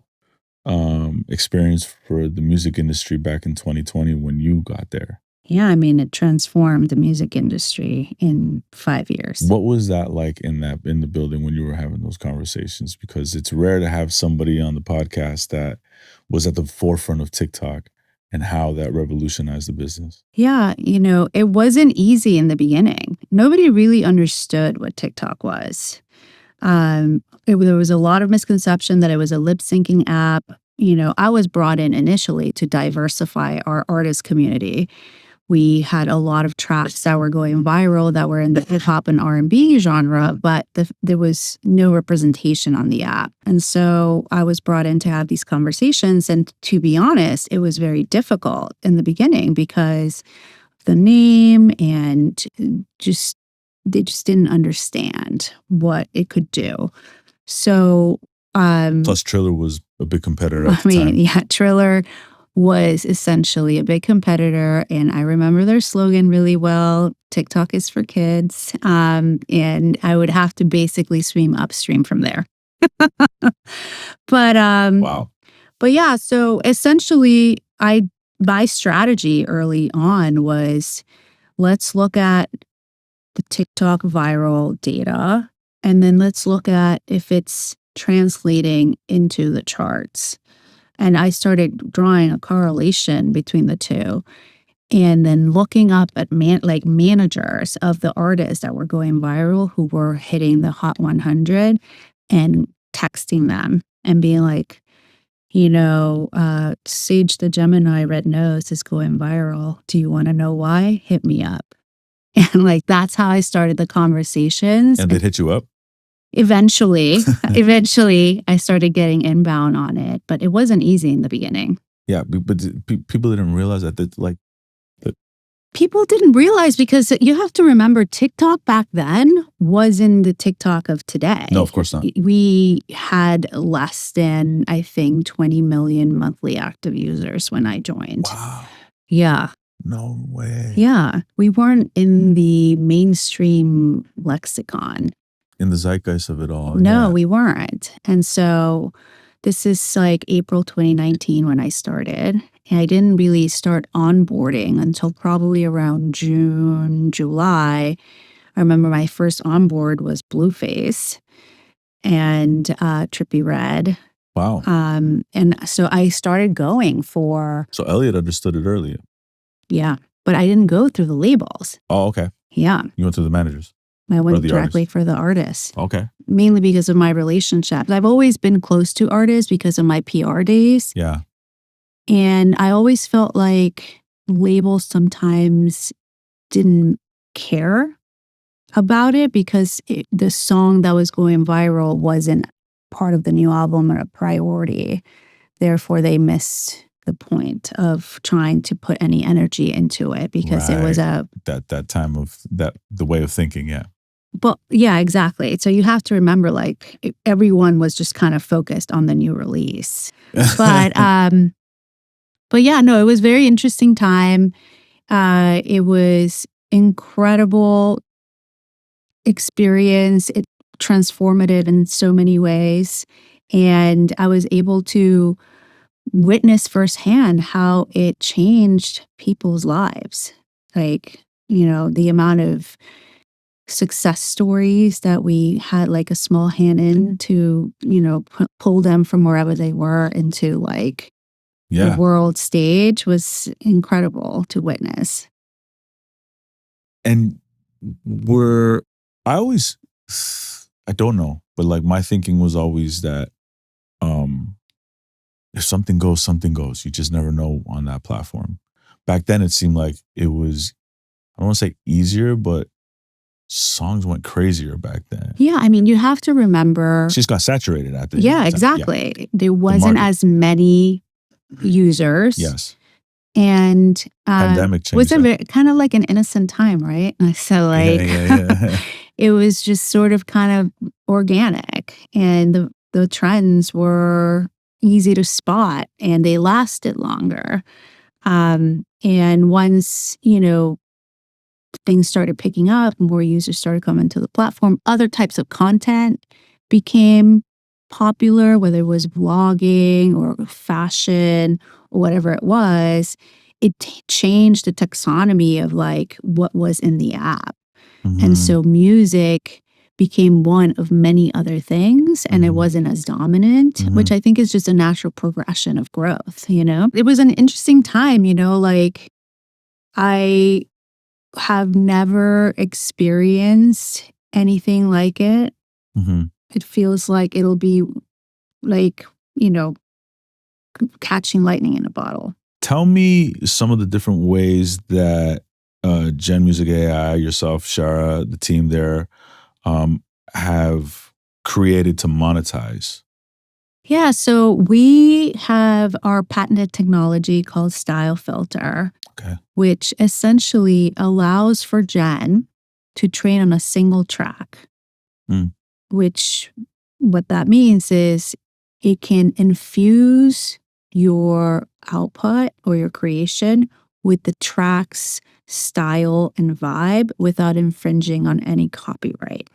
experience for the music industry back in 2020 when you got there. Yeah, I mean, it transformed the music industry in 5 years. What was that like in the building when you were having those conversations? Because it's rare to have somebody on the podcast that was at the forefront of TikTok and how that revolutionized the business. Yeah, it wasn't easy in the beginning. Nobody really understood what TikTok was. There was a lot of misconception that it was a lip syncing app. I was brought in initially to diversify our artist community. We had a lot of tracks that were going viral that were in the hip hop and R&B genre, but there was no representation on the app. And so I was brought in to have these conversations. And to be honest, it was very difficult in the beginning because of the name and they just didn't understand what it could do. So, Plus, Triller was a big competitor at the time. yeah, Triller was essentially a big competitor, and I remember their slogan really well. TikTok is for kids, and I would have to basically swim upstream from there. But Wow. But yeah, so essentially, my strategy early on was let's look at the TikTok viral data, and then let's look at if it's translating into the charts. And I started drawing a correlation between the two and then looking up at managers of the artists that were going viral who were hitting the Hot 100 and texting them and being like, Sage the Gemini Red Nose is going viral. Do you want to know why? Hit me up. And that's how I started the conversations. And they'd hit you up? Eventually, I started getting inbound on it, but it wasn't easy in the beginning. Yeah, but people didn't realize that. People didn't realize because you have to remember TikTok back then wasn't the TikTok of today. No, of course not. We had less than, I think, 20 million monthly active users when I joined. Wow. Yeah. No way. Yeah. We weren't in the mainstream lexicon. In the zeitgeist of it all. No, yeah. we weren't. And so this is April 2019 when I started. And I didn't really start onboarding until probably around June, July. I remember my first onboard was Blueface and Trippie Redd. Wow. And so I started going for... So Elliot understood it earlier. Yeah, but I didn't go through the labels. Oh, okay. Yeah. You went through the managers. I went directly for the artists. Okay. Mainly because of my relationships. I've always been close to artists because of my PR days. Yeah. And I always felt like labels sometimes didn't care about it because the song that was going viral wasn't part of the new album or a priority. Therefore, they missed the point of trying to put any energy into it because it was Right. that time of the way of thinking. Yeah. But yeah, exactly. So you have to remember, like, everyone was just kind of focused on the new release. But yeah, no, it was very interesting time. It was incredible experience. It transformative in so many ways. And I was able to witness firsthand how it changed people's lives. Like, the amount of success stories that we had like a small hand in to, pull them from wherever they were into like the Yeah. world stage was incredible to witness. And I always, I don't know, but like my thinking was always that if something goes, something goes. You just never know on that platform. Back then, it seemed like it was, I don't want to say easier, but songs went crazier back then. Yeah, I mean, you have to remember. It just got saturated at the Yeah, time. exactly. Yeah. There wasn't as many users. Yes. And Pandemic changed was that. kind of like an innocent time, right? So like Yeah. it was just sort of kind of organic, and the trends were easy to spot and they lasted longer. And once, things started picking up, more users started coming to the platform, other types of content became popular, whether it was vlogging or fashion or whatever it was. It changed the taxonomy of like what was in the app. And so music became one of many other things, and it wasn't as dominant, which I think is just a natural progression of growth, It was an interesting time, like I have never experienced anything like it. It feels like it'll be like, catching lightning in a bottle. Tell me some of the different ways that Gen Music AI, yourself, Shara, the team there, have created to monetize. Yeah, so we have our patented technology called Style Filter, which essentially allows for Gen to train on a single track, which what that means is it can infuse your output or your creation with the track's style and vibe without infringing on any copyright.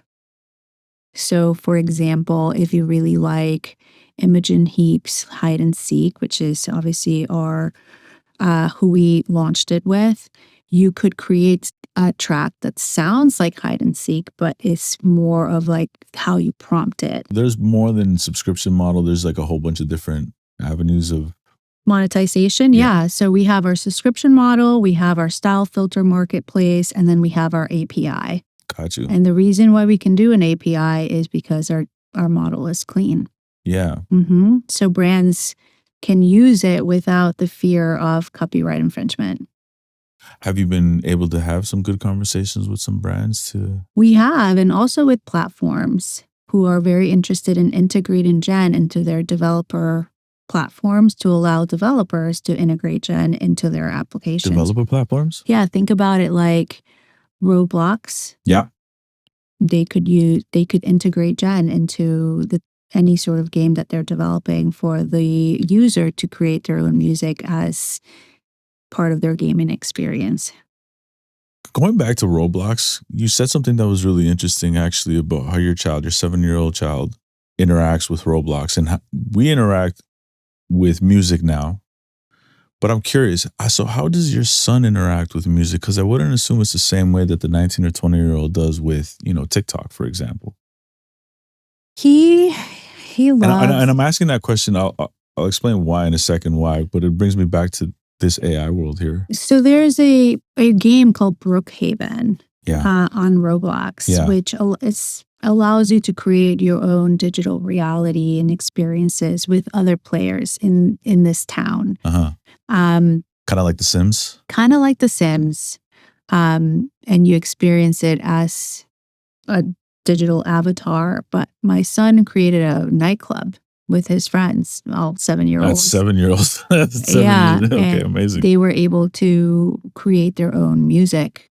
So, for example, if you really like Imogen Heap's Hide and Seek, which is obviously our who we launched it with, you could create a track that sounds like Hide and Seek, but it's more of like how you prompt it. There's more than subscription model. There's like a whole bunch of different avenues of monetization. Yeah. So we have our subscription model, we have our Style Filter marketplace, and then we have our API. Got you. And the reason why we can do an API is because our model is clean. Yeah. So brands can use it without the fear of copyright infringement. Have you been able to have some good conversations with some brands too? We have, and also with platforms who are very interested in integrating Gen into their developer platforms to allow developers to integrate Gen into their applications. Developer platforms? Yeah, think about it like Roblox. Yeah. They could integrate Gen into any sort of game that they're developing for the user to create their own music as part of their gaming experience. Going back to Roblox, you said something that was really interesting actually about how your 7-year-old child interacts with Roblox, and we interact with music now. But I'm curious, so how does your son interact with music? Because I wouldn't assume it's the same way that the 19 or 20-year-old does with, TikTok, for example. He loves. And I'm asking that question. I'll explain why in a second why, but it brings me back to this AI world here. So there's a game called Brookhaven on Roblox, which allows you to create your own digital reality and experiences with other players in this town. Kind of like The Sims? Kind of like The Sims. and you experience it as a digital avatar. But my son created a nightclub with his friends, all 7-year-olds. That's 7-year-olds. That's 7 Yeah, years. Okay, and amazing. they were able to create their own music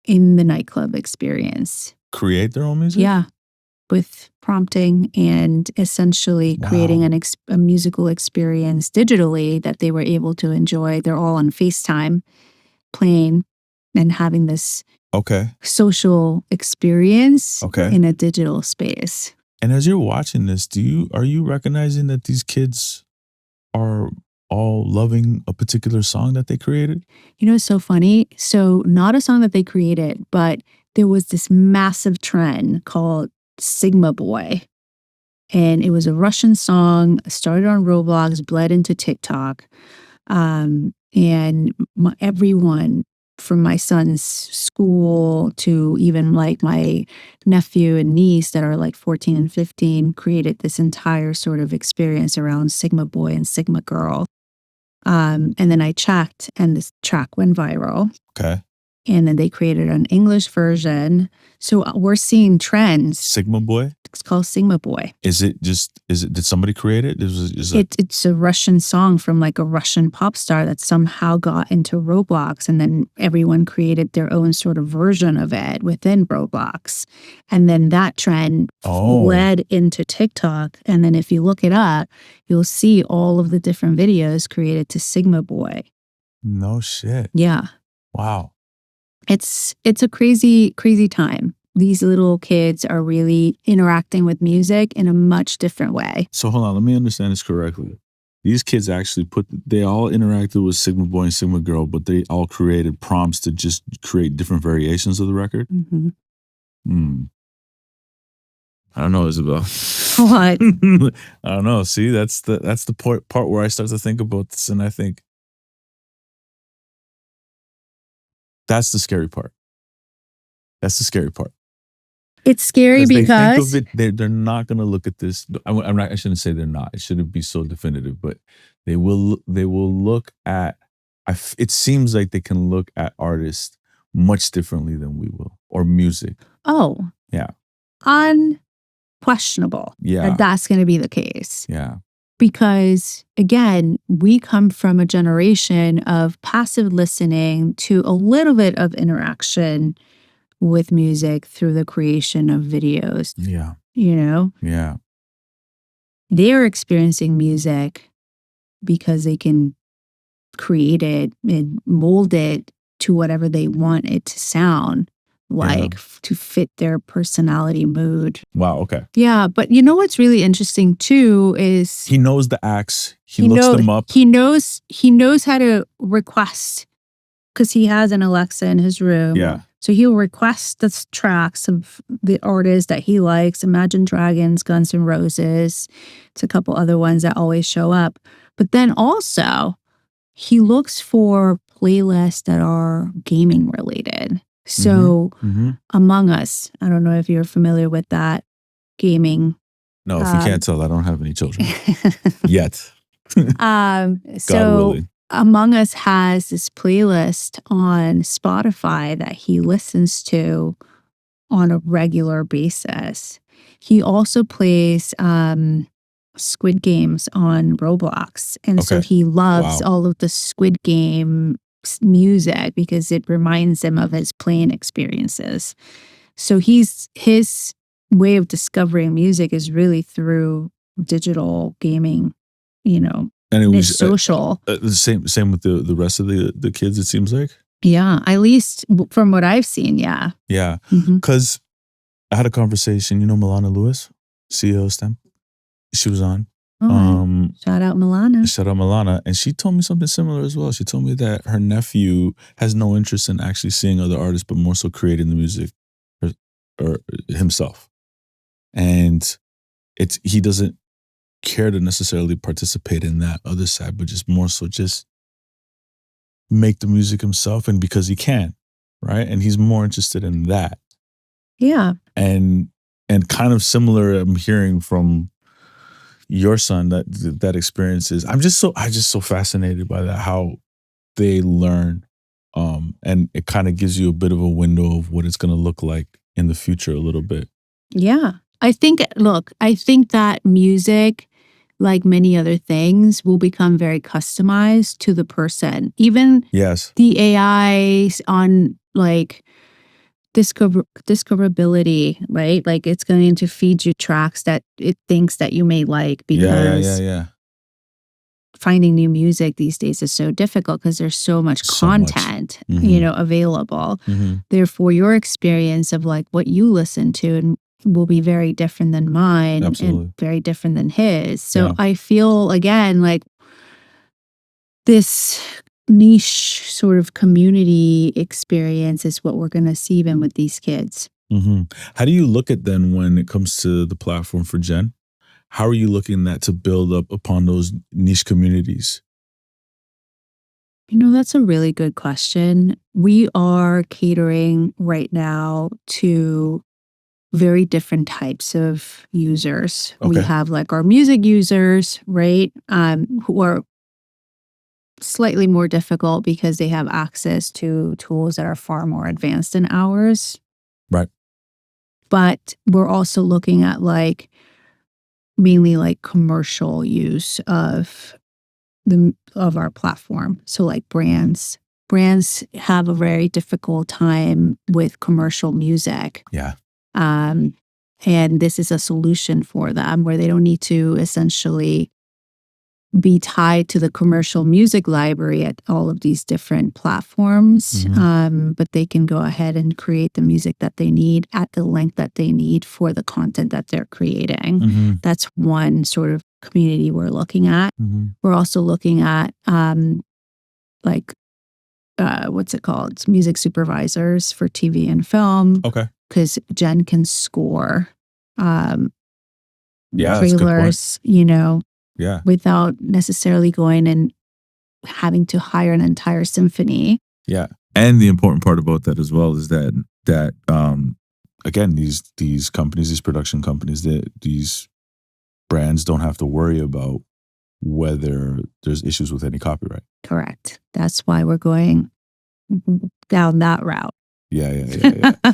in the nightclub experience. Create their own music? Yeah, with prompting and essentially creating Wow. a musical experience digitally that they were able to enjoy. They're all on FaceTime playing and having this Okay. social experience Okay. in a digital space. And as you're watching this, are you recognizing that these kids are all loving a particular song that they created? You know, it's so funny. So, not a song that they created, but there was this massive trend called Sigma Boy. And it was a Russian song, started on Roblox, bled into TikTok. And everyone from my son's school to even like my nephew and niece that are like 14 and 15 created this entire sort of experience around Sigma Boy and Sigma Girl. And then I checked and this track went viral. Okay. And then they created an English version. So we're seeing trends. Sigma Boy? It's called Sigma Boy. Did somebody create it? It's a Russian song from like a Russian pop star that somehow got into Roblox, and then everyone created their own sort of version of it within Roblox. And then that trend led into TikTok. And then if you look it up, you'll see all of the different videos created to Sigma Boy. No shit. Yeah. Wow. It's a crazy, crazy time. These little kids are really interacting with music in a much different way. So hold on, let me understand this correctly. These kids actually they all interacted with Sigma Boy and Sigma Girl, but they all created prompts to just create different variations of the record? Mm-hmm. I don't know, Isabel. What? I don't know. See, that's the part where I start to think about this, and I think that's the scary part. That's the scary part. It's scary because they think of it, they're not going to look at this. I shouldn't say they're not. It shouldn't be so definitive, but they will look at. It seems like they can look at artists much differently than we will, or music. Oh, yeah, unquestionable. Yeah, that's going to be the case. Yeah, because again, we come from a generation of passive listening to a little bit of interaction with music through the creation of videos. Yeah. You know? Yeah. They're experiencing music because they can create it and mold it to whatever they want it to sound like, to fit their personality mood. Wow, okay. Yeah, but you know what's really interesting too is he knows the acts. He looks them up. He knows how to request, because he has an Alexa in his room. Yeah. So he'll request the tracks of the artists that he likes, Imagine Dragons, Guns N' Roses. It's a couple other ones that always show up. But then also, he looks for playlists that are gaming related. So Among Us, I don't know if you're familiar with that gaming. No, if you can't tell, I don't have any children yet. So Among Us has this playlist on Spotify that he listens to on a regular basis. He also plays Squid Games on Roblox. And so he loves all of the Squid Game music because it reminds him of his playing experiences. So his way of discovering music is really through digital gaming, and it's social. Same with the rest of the kids, it seems like. Yeah, at least from what I've seen, yeah. Yeah, because I had a conversation, Milana Lewis, CEO of STEM. She was on. Shout out Milana. Shout out Milana. And she told me something similar as well. She told me that her nephew has no interest in actually seeing other artists, but more so creating the music or himself. And he doesn't care to necessarily participate in that other side, but just more so just make the music himself, and because he can, right? And he's more interested in that. Yeah. And kind of similar, I'm hearing from your son that experience is. I'm just so fascinated by that, how they learn And it kind of gives you a bit of a window of what it's going to look like in the future a little bit. Yeah. I think that music, like many other things, will become very customized to the person. Even Yes. the AIs on like discoverability, right? Like it's going to feed you tracks that it thinks that you may like, because Yeah. finding new music these days is so difficult because there's so much So much. content, Mhm. available. Mhm. Therefore, your experience of like what you listen to and will be very different than mine Absolutely. and very different than his. So Yeah. I feel again like this niche sort of community experience is what we're going to see even with these kids. How do you look at then when it comes to the platform for Gen? How are you looking at to build up upon those niche communities? That's a really good question. We are catering right now to very different types of users. We Okay. have like our music users, right? Who are slightly more difficult because they have access to tools that are far more advanced than ours. Right. But we're also looking at like mainly like commercial use of our platform. So like brands have a very difficult time with commercial music. Yeah. And this is a solution for them where they don't need to essentially be tied to the commercial music library at all of these different platforms. But they can go ahead and create the music that they need at the length that they need for the content that they're creating. That's one sort of community we're looking at. We're also looking at like what's it called? It's music supervisors for TV and film. Okay. Because Jen can score Yeah, that's a good point. trailers, Yeah. without necessarily going and having to hire an entire symphony. Yeah. And the important part about that as well is that again, these companies, these production companies, these brands don't have to worry about whether there's issues with any copyright. Correct. That's why we're going down that route. Yeah.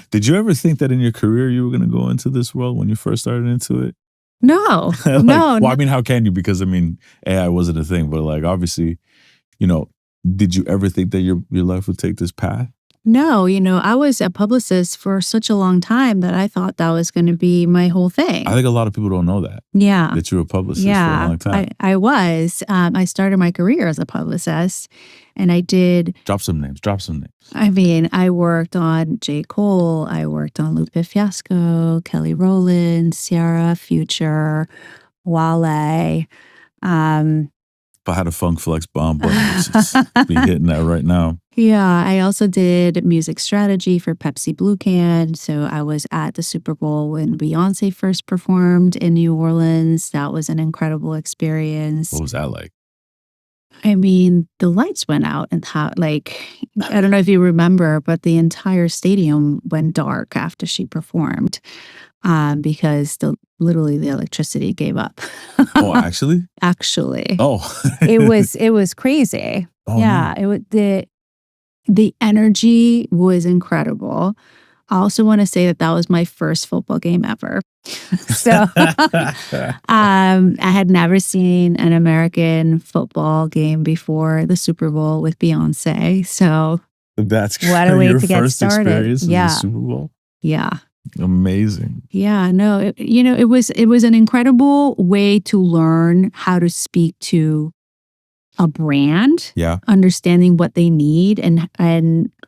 Did you ever think that in your career you were going to go into this world when you first started into it? No, Like, no. well, I mean, how can you? Because I mean, AI wasn't a thing, but like obviously, did you ever think that your life would take this path? No, I was a publicist for such a long time that I thought that was going to be my whole thing. I think a lot of people don't know that. Yeah. That you were a publicist for a long time. I was. I started my career as a publicist, and I did. Drop some names. I mean, I worked on J. Cole. I worked on Lupe Fiasco, Kelly Rowland, Ciara, Future, Wale. If I had a Funk Flex bomb button, it's just be hitting that right now. Yeah, I also did music strategy for Pepsi Blue Can. So I was at the Super Bowl when Beyonce first performed in New Orleans. That was an incredible experience. What was that like? I mean, the lights went out and I don't know if you remember, but the entire stadium went dark after she performed because literally the electricity gave up. Oh, actually? Actually. Oh. it was crazy. Oh, yeah, no. the energy was incredible. I also want to say that was my first football game ever. So I had never seen an American football game before the Super Bowl with Beyonce. So that's what a way your to get first started. experience in Yeah. the Super Bowl? Yeah. Amazing. Yeah, no, it was an incredible way to learn how to speak to a brand, Yeah. understanding what they need and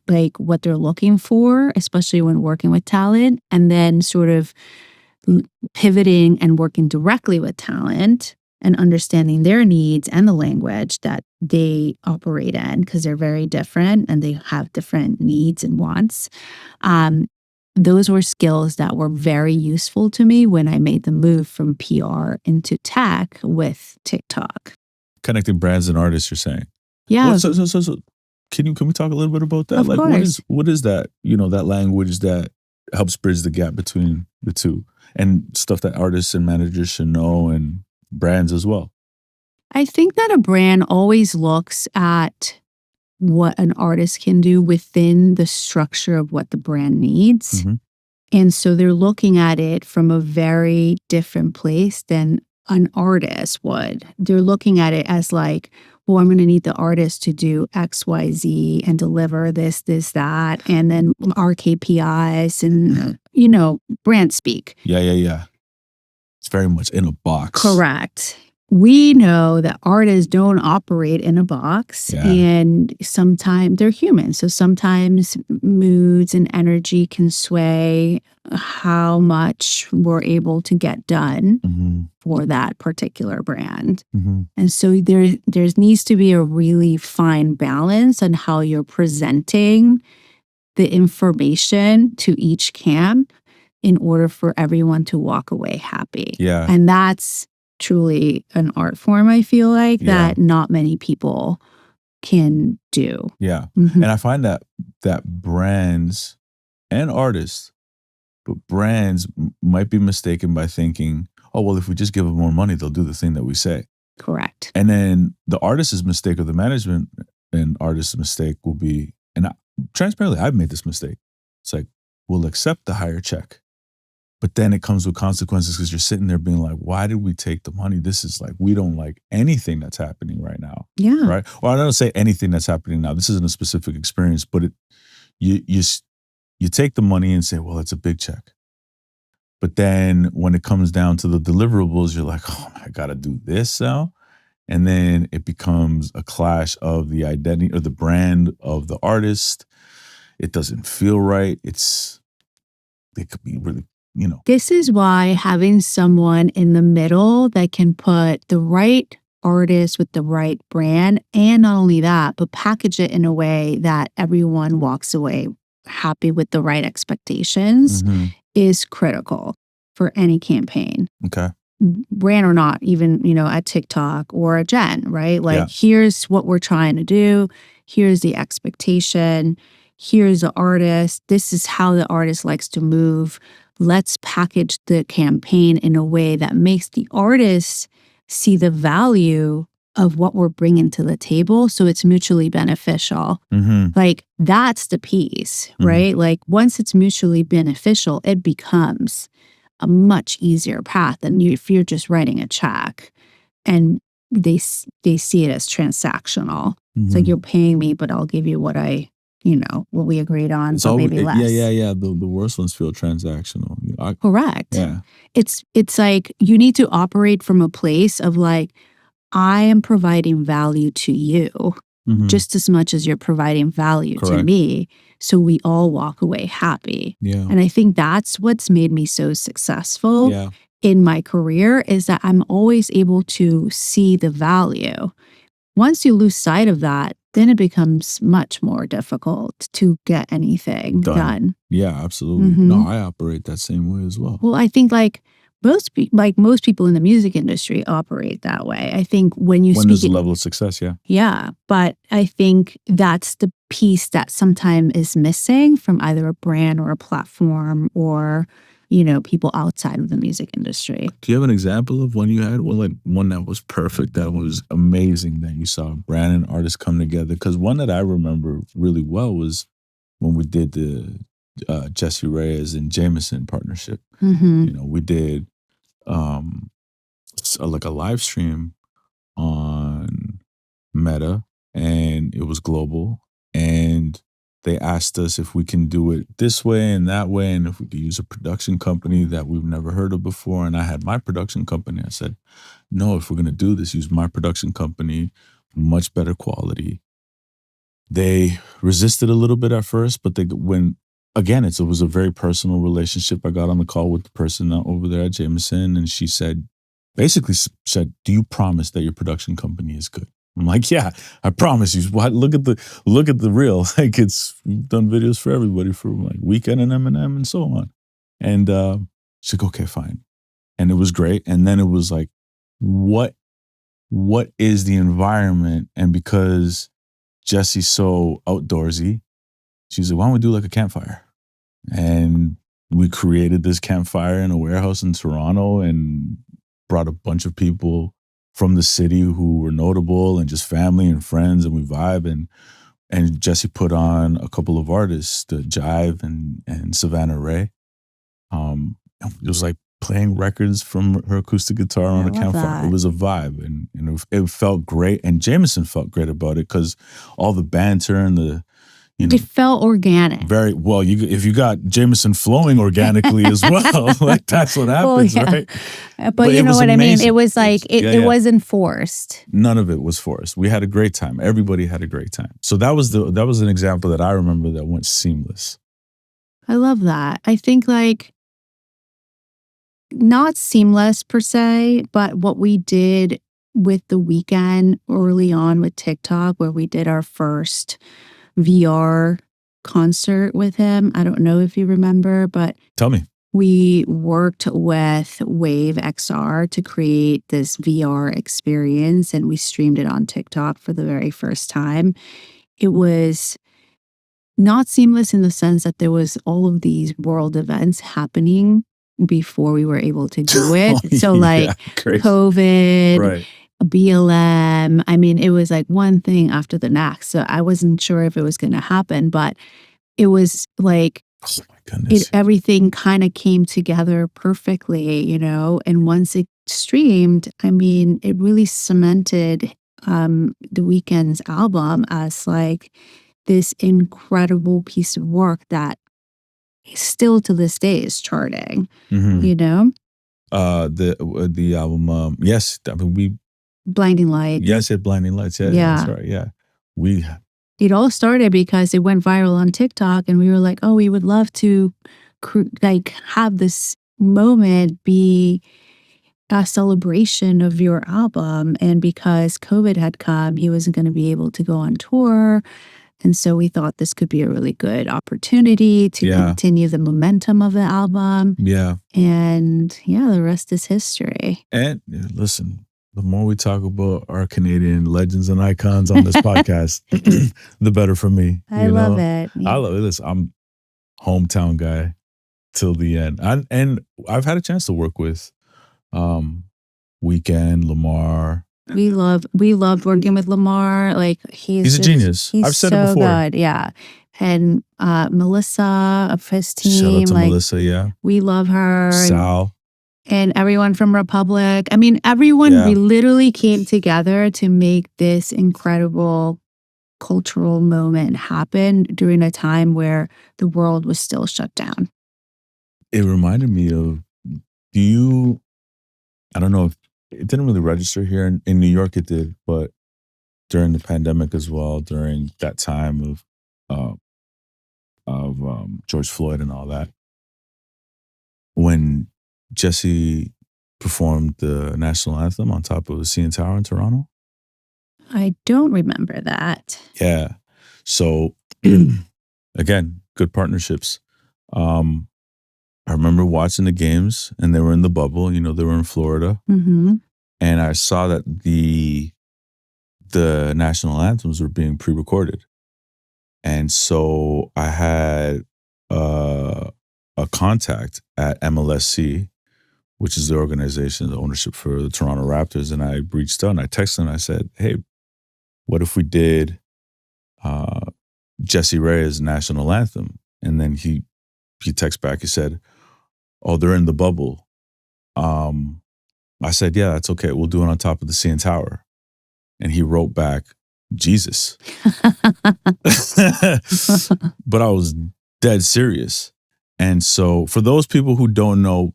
like what they're looking for, especially when working with talent, and then sort of pivoting and working directly with talent and understanding their needs and the language that they operate in, because they're very different and they have different needs and wants. Those were skills that were very useful to me when I made the move from PR into tech with TikTok. Connecting brands and artists, you're saying? Yeah. So can we talk a little bit about that? Of Like course. what is that, that language that helps bridge the gap between the two and stuff that artists and managers should know and brands as well? I think that a brand always looks at what an artist can do within the structure of what the brand needs. Mhm. And so they're looking at it from a very different place than an artist would. They're looking at it as like, well, I'm going to need the artist to do X, Y, Z and deliver this, that, and then our KPIs and, brand speak. Yeah. It's very much in a box. Correct. We know that artists don't operate in a box, Yeah. and sometimes they're human. So sometimes moods and energy can sway how much we're able to get done Mhm. for that particular brand. Mhm. And so there needs to be a really fine balance on how you're presenting the information to each camp in order for everyone to walk away happy. Yeah. And that's truly an art form, I feel like, Yeah. that not many people can do. Yeah. Mhm. And I find that brands and artists, but brands might be mistaken by thinking, oh, well, if we just give them more money, they'll do the thing that we say. Correct. And then the artist's mistake or the management and artist's mistake will be, and transparently, I've made this mistake. It's like, we'll accept the higher check. But then it comes with consequences because you're sitting there being like, why did we take the money? This is like, we don't like anything that's happening right now. Yeah. Right. Well, I don't say anything that's happening now. This isn't a specific experience, but you take the money and say, well, it's a big check. But then when it comes down to the deliverables, you're like, oh, I got to do this now. And then it becomes a clash of the identity or the brand of the artist. It doesn't feel right. It could be really, This is why having someone in the middle that can put the right artist with the right brand, and not only that, but package it in a way that everyone walks away happy with the right expectations, Mhm. is critical for any campaign. Okay. Brand or not, even, at TikTok or at Gen, right? Like, Yeah. here's what we're trying to do. Here's the expectation. Here's the artist. This is how the artist likes to move. Let's package the campaign in a way that makes the artist see the value of what we're bringing to the table, so it's mutually beneficial. Mhm. Like, that's the piece, Mhm. right? Like, once it's mutually beneficial, it becomes a much easier path than if you're just writing a check and they see it as transactional. It's like, Mhm. you're paying me, but I'll give you what what we agreed on, It's but always, maybe less. yeah. The worst ones feel transactional. Correct. Yeah. It's like you need to operate from a place of like, I am providing value to you Mhm. just as much as you're providing value to Correct. me, so we all walk away happy. Yeah. And I think that's what's made me so successful Yeah. in my career, is that I'm always able to see the value. Once you lose sight of that, then it becomes much more difficult to get anything done. Yeah, absolutely. Mhm. No, I operate that same way as well. Well, I think like most people in the music industry operate that way. I think when you When there's speak a it, level of success, yeah. yeah, but I think that's the piece that sometimes is missing from either a brand or a platform or, people outside of the music industry. Do you have an example of when you had one that was perfect, that was amazing, that you saw a brand and artist come together? Because one that I remember really well was when we did the Jesse Reyes and Jameson partnership. Hmm. We did like a live stream on Meta, and it was global. And they asked us if we can do it this way and that way, and if we could use a production company that we've never heard of before. And I had my production company. I said, no, if we're going to do this, use my production company, much better quality. They resisted a little bit at first, but again, it was a very personal relationship. I got on the call with the person over there at Jameson, and she basically said, do you promise that your production company is good? I'm like, yeah, I promise you. Look at the reel. Like, we've done videos for everybody, for like Weekend and Eminem and so on. And she's like, okay, fine. And it was great. And then it was like, what is the environment? And because Jesse's so outdoorsy, she's like, why don't we do like a campfire? And we created this campfire in a warehouse in Toronto and brought a bunch of people from the city who were notable and just family and friends, and we vibe, and and Jesse put on a couple of artists, the Jive and Savannah Ray. It was like playing records from her acoustic guitar on a campfire. It was a vibe, and it felt great. And Jameson felt great about it because all the banter and the, it felt organic. Very well. If you got Jameson flowing organically as well, like that's what happens, right? But you know what I mean? It was like, it wasn't forced. None of it was forced. We had a great time. Everybody had a great time. So that was an example that I remember that went seamless. I love that. I think like, not seamless per se, but what we did with The Weeknd early on with TikTok, where we did our first VR concert with him. I don't know if you remember, but tell me. We worked with Wave XR to create this VR experience, and we streamed it on TikTok for the very first time. It was not seamless in the sense that there was all of these world events happening before we were able to do it. So like COVID, right. BLM, I mean, it was like one thing after the next. So I wasn't sure if it was going to happen, but it was like, oh my goodness, everything kind of came together perfectly, you know? And once it streamed, I mean, it really cemented The Weeknd's album as like this incredible piece of work that still to this day is charting, you know? The album, yes, I mean, Blinding Lights. Yes, it Blinding Lights. Yeah, that's right. Yeah. It all started because it went viral on TikTok, and we were like, oh, we would love to like have this moment be a celebration of your album. And because COVID had come, he wasn't going to be able to go on tour. And so we thought this could be a really good opportunity to continue the momentum of the album. Yeah. And the rest is history. And listen, the more we talk about our Canadian legends and icons on this podcast, the better for me. I love it. Yeah. I love it. Listen, I'm hometown guy till the end. And I've had a chance to work with Weeknd, Lamar. We loved working with Lamar. Like he's a genius. I've said it before. Good, yeah. And Melissa of his team. Shout out to Melissa, yeah. We love her. Sal. And everyone from Republic. I mean, everyone, we literally came together to make this incredible cultural moment happen during a time where the world was still shut down. It reminded me of, I don't know if it didn't really register here in New York, it did, but during the pandemic as well, during that time of George Floyd and all that, when Jesse performed the national anthem on top of the CN Tower in Toronto. I don't remember that. Yeah. So again, good partnerships. I remember watching the games, and they were in the bubble. You know, they were in Florida, and I saw that the national anthems were being pre-recorded, and so I had a contact at MLSC, which is the organization, the ownership for the Toronto Raptors, and I reached out and I texted him and I said, "Hey, what if we did Jesse Reyes' national anthem?" And then he texted back. He said, "Oh, they're in the bubble." I said, "Yeah, that's okay. We'll do it on top of the CN Tower." And he wrote back, "Jesus." But I was dead serious. And so for those people who don't know,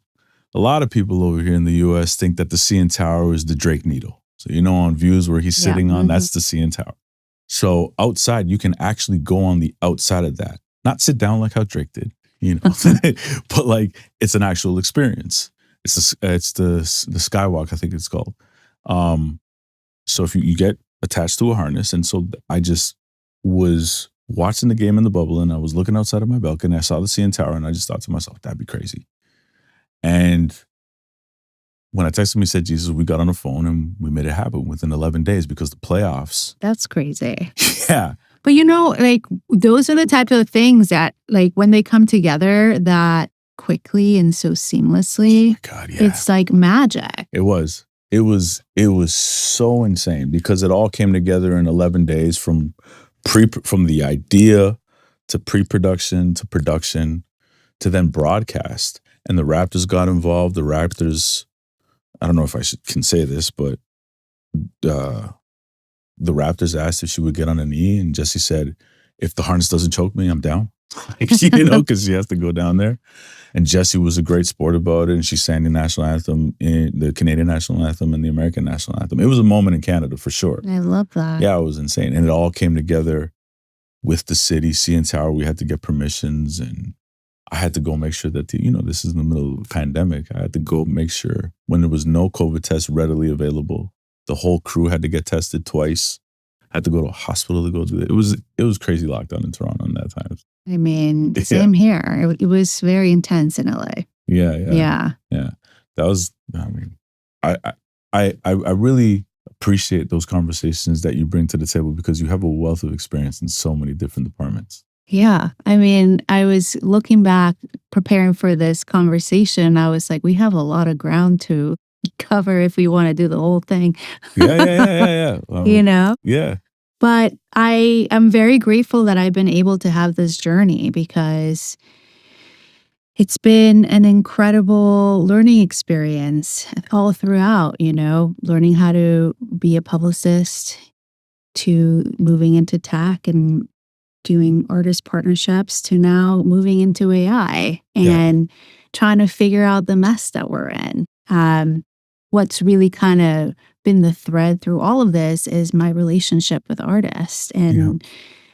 a lot of people over here in the US think that the CN Tower is the Drake Needle. So, you know, on views where he's sitting on, that's the CN Tower. So outside, you can actually go on the outside of that. Not sit down like how Drake did, you know, but like it's an actual experience. It's the Skywalk, I think it's called. So if you get attached to a harness, and so I just was watching the game in the bubble, and I was looking outside of my balcony, and I saw the CN Tower, and I just thought to myself, that'd be crazy. And when I texted him, he said, "Jesus," we got on the phone and we made it happen within 11 days because the playoffs. That's crazy. Yeah. But you know, like those are the types of things that like when they come together that quickly and so seamlessly, oh my God, yeah. It's like magic. It was so insane because it all came together in 11 days from from the idea to pre-production to production to then broadcast. And the Raptors got involved. The Raptors, I don't know if can say this, but the Raptors asked if she would get on a knee, and Jessie said, "If the harness doesn't choke me, I'm down." Because she has to go down there. And Jessie was a great sport about it, and she sang the national anthem, the Canadian national anthem, and the American national anthem. It was a moment in Canada for sure. I love that. Yeah, it was insane, and it all came together with the city, CN Tower. We had to get permissions, and I had to go make sure that this is in the middle of a pandemic. I had to go make sure when there was no COVID test readily available, the whole crew had to get tested twice. I had to go to a hospital to go do it. It was crazy lockdown in Toronto in that time. I mean, same here. It was very intense in LA. Yeah. That was. I mean, I really appreciate those conversations that you bring to the table because you have a wealth of experience in so many different departments. Yeah. I mean, I was looking back, preparing for this conversation. I was like, we have a lot of ground to cover if we want to do the whole thing. Yeah. Yeah. But I am very grateful that I've been able to have this journey because it's been an incredible learning experience all throughout, learning how to be a publicist to moving into tech and doing artist partnerships to now moving into AI and trying to figure out the mess that we're in. What's really kind of been the thread through all of this is my relationship with artists and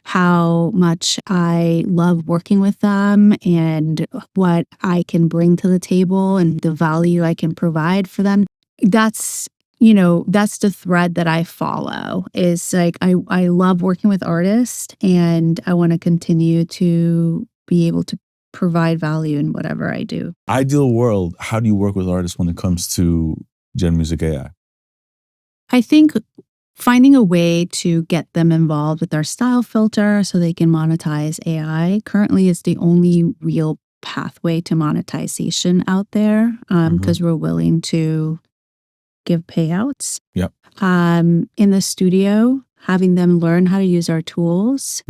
how much I love working with them and what I can bring to the table and the value I can provide for them. That's the thread that I follow is like, I love working with artists and I want to continue to be able to provide value in whatever I do. Ideal world, how do you work with artists when it comes to Gen Music AI? I think finding a way to get them involved with our style filter so they can monetize AI currently is the only real pathway to monetization out there because we're willing to give payouts. Yep. In the studio, having them learn how to use our tools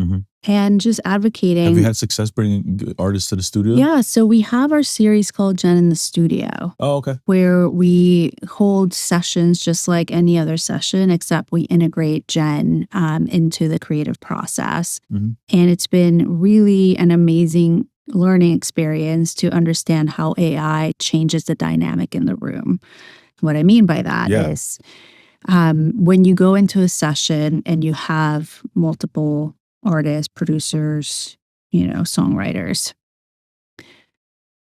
and just advocating. Have you had success bringing artists to the studio? Yeah. So we have our series called Gen in the Studio. Oh, okay. Where we hold sessions just like any other session, except we integrate Gen into the creative process. And it's been really an amazing learning experience to understand how AI changes the dynamic in the room. What I mean by that is when you go into a session and you have multiple artists, producers, songwriters,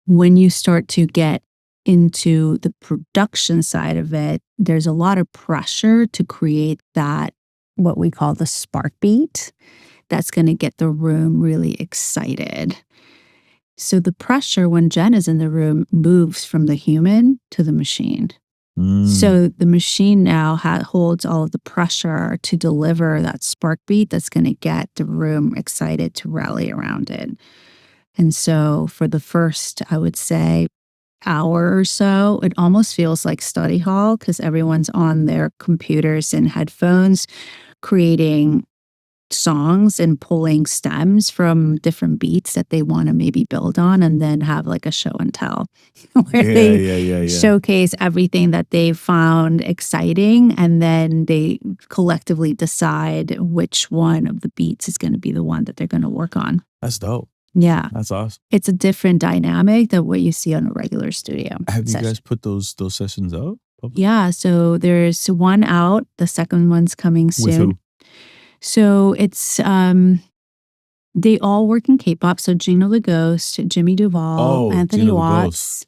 when you start to get into the production side of it, there's a lot of pressure to create that, what we call the spark beat, that's going to get the room really excited. So the pressure when Jen is in the room moves from the human to the machine. So the machine now holds all of the pressure to deliver that spark beat that's going to get the room excited to rally around it. And so for the first, I would say, hour or so, it almost feels like study hall because everyone's on their computers and headphones creating songs and pulling stems from different beats that they want to maybe build on and then have like a show and tell where they showcase everything that they found exciting and then they collectively decide which one of the beats is going to be the one that they're going to work on. That's dope. Yeah. That's awesome. It's a different dynamic than what you see on a regular studio Have session. You guys put those sessions out? Yeah. So there's one out. The second one's coming soon. With who? So it's, they all work in K-pop. So Gino the Ghost, Jimmy Duvall, Anthony Gino Watts.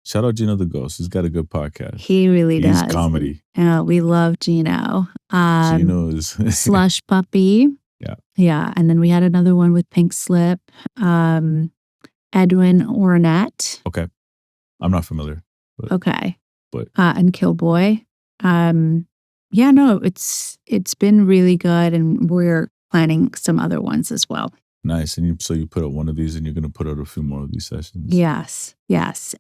Shout out Gino the Ghost. He's got a good podcast. He really does. He's comedy. We love Gino. Gino is Slush Puppy. Yeah. And then we had another one with Pink Slip. Edwin Ornette. Okay. I'm not familiar. Okay. But and Killboy. Yeah, no, it's been really good, and we're planning some other ones as well. Nice. And so you put out one of these and you're going to put out a few more of these sessions. Yes.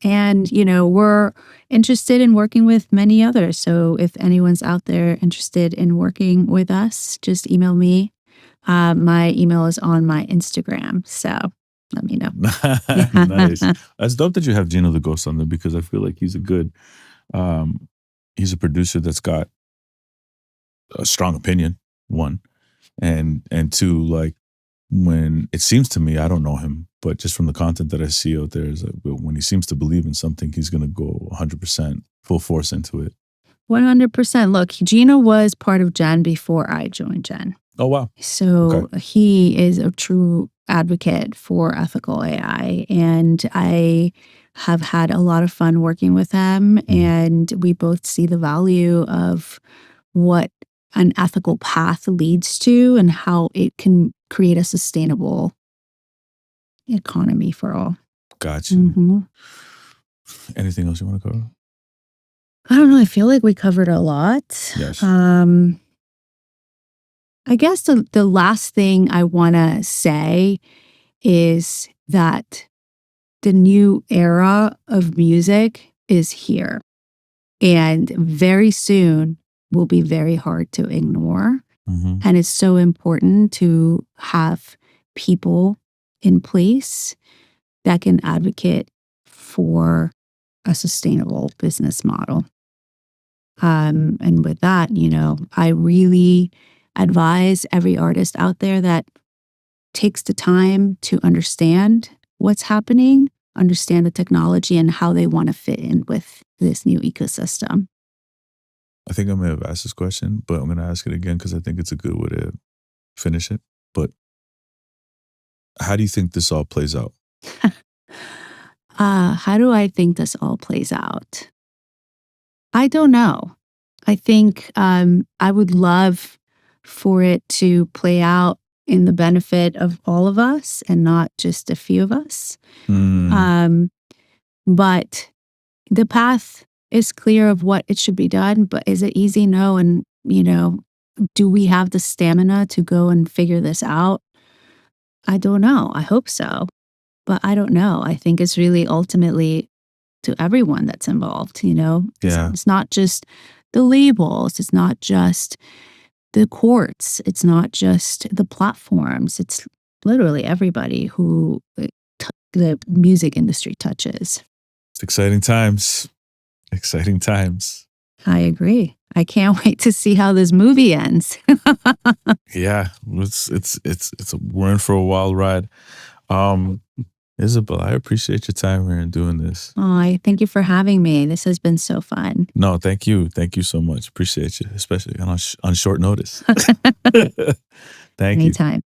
And, we're interested in working with many others. So if anyone's out there interested in working with us, just email me. My email is on my Instagram, so let me know. Nice. That's dope that you have Gino the Ghost on there because I feel like um, he's a producer that's got a strong opinion, one, and two, like when it seems to me, I don't know him, but just from the content that I see out there, is like when he seems to believe in something, he's going to go 100% full force into it. 100%. Look, Gina was part of Gen before I joined Gen. Oh, wow. So he is a true advocate for ethical AI. And I have had a lot of fun working with him. And we both see the value of what an ethical path leads to and how it can create a sustainable economy for all. Gotcha. Anything else you want to cover? I don't know. I feel like we covered a lot. Yes. I guess the last thing I want to say is that the new era of music is here and very soon will be very hard to ignore. And it's so important to have people in place that can advocate for a sustainable business model. And with that, I really advise every artist out there that takes the time to understand what's happening, understand the technology and how they want to fit in with this new ecosystem. I think I may have asked this question, but I'm going to ask it again because I think it's a good way to finish it. But how do you think this all plays out? How do I think this all plays out? I don't know. I think I would love for it to play out in the benefit of all of us and not just a few of us. But the path is clear of what it should be done, but is it easy? No. And, do we have the stamina to go and figure this out? I don't know. I hope so, but I don't know. I think it's really ultimately to everyone that's involved, Yeah. It's not just the labels. It's not just the courts. It's not just the platforms. It's literally everybody who the music industry touches. It's exciting times. Exciting times. I agree. I can't wait to see how this movie ends. Yeah, we're in for a wild ride. Isabel, I appreciate your time here and doing this. Oh, thank you for having me. This has been so fun. No, thank you. Thank you so much. Appreciate you, especially on short notice. Thank you. Anytime.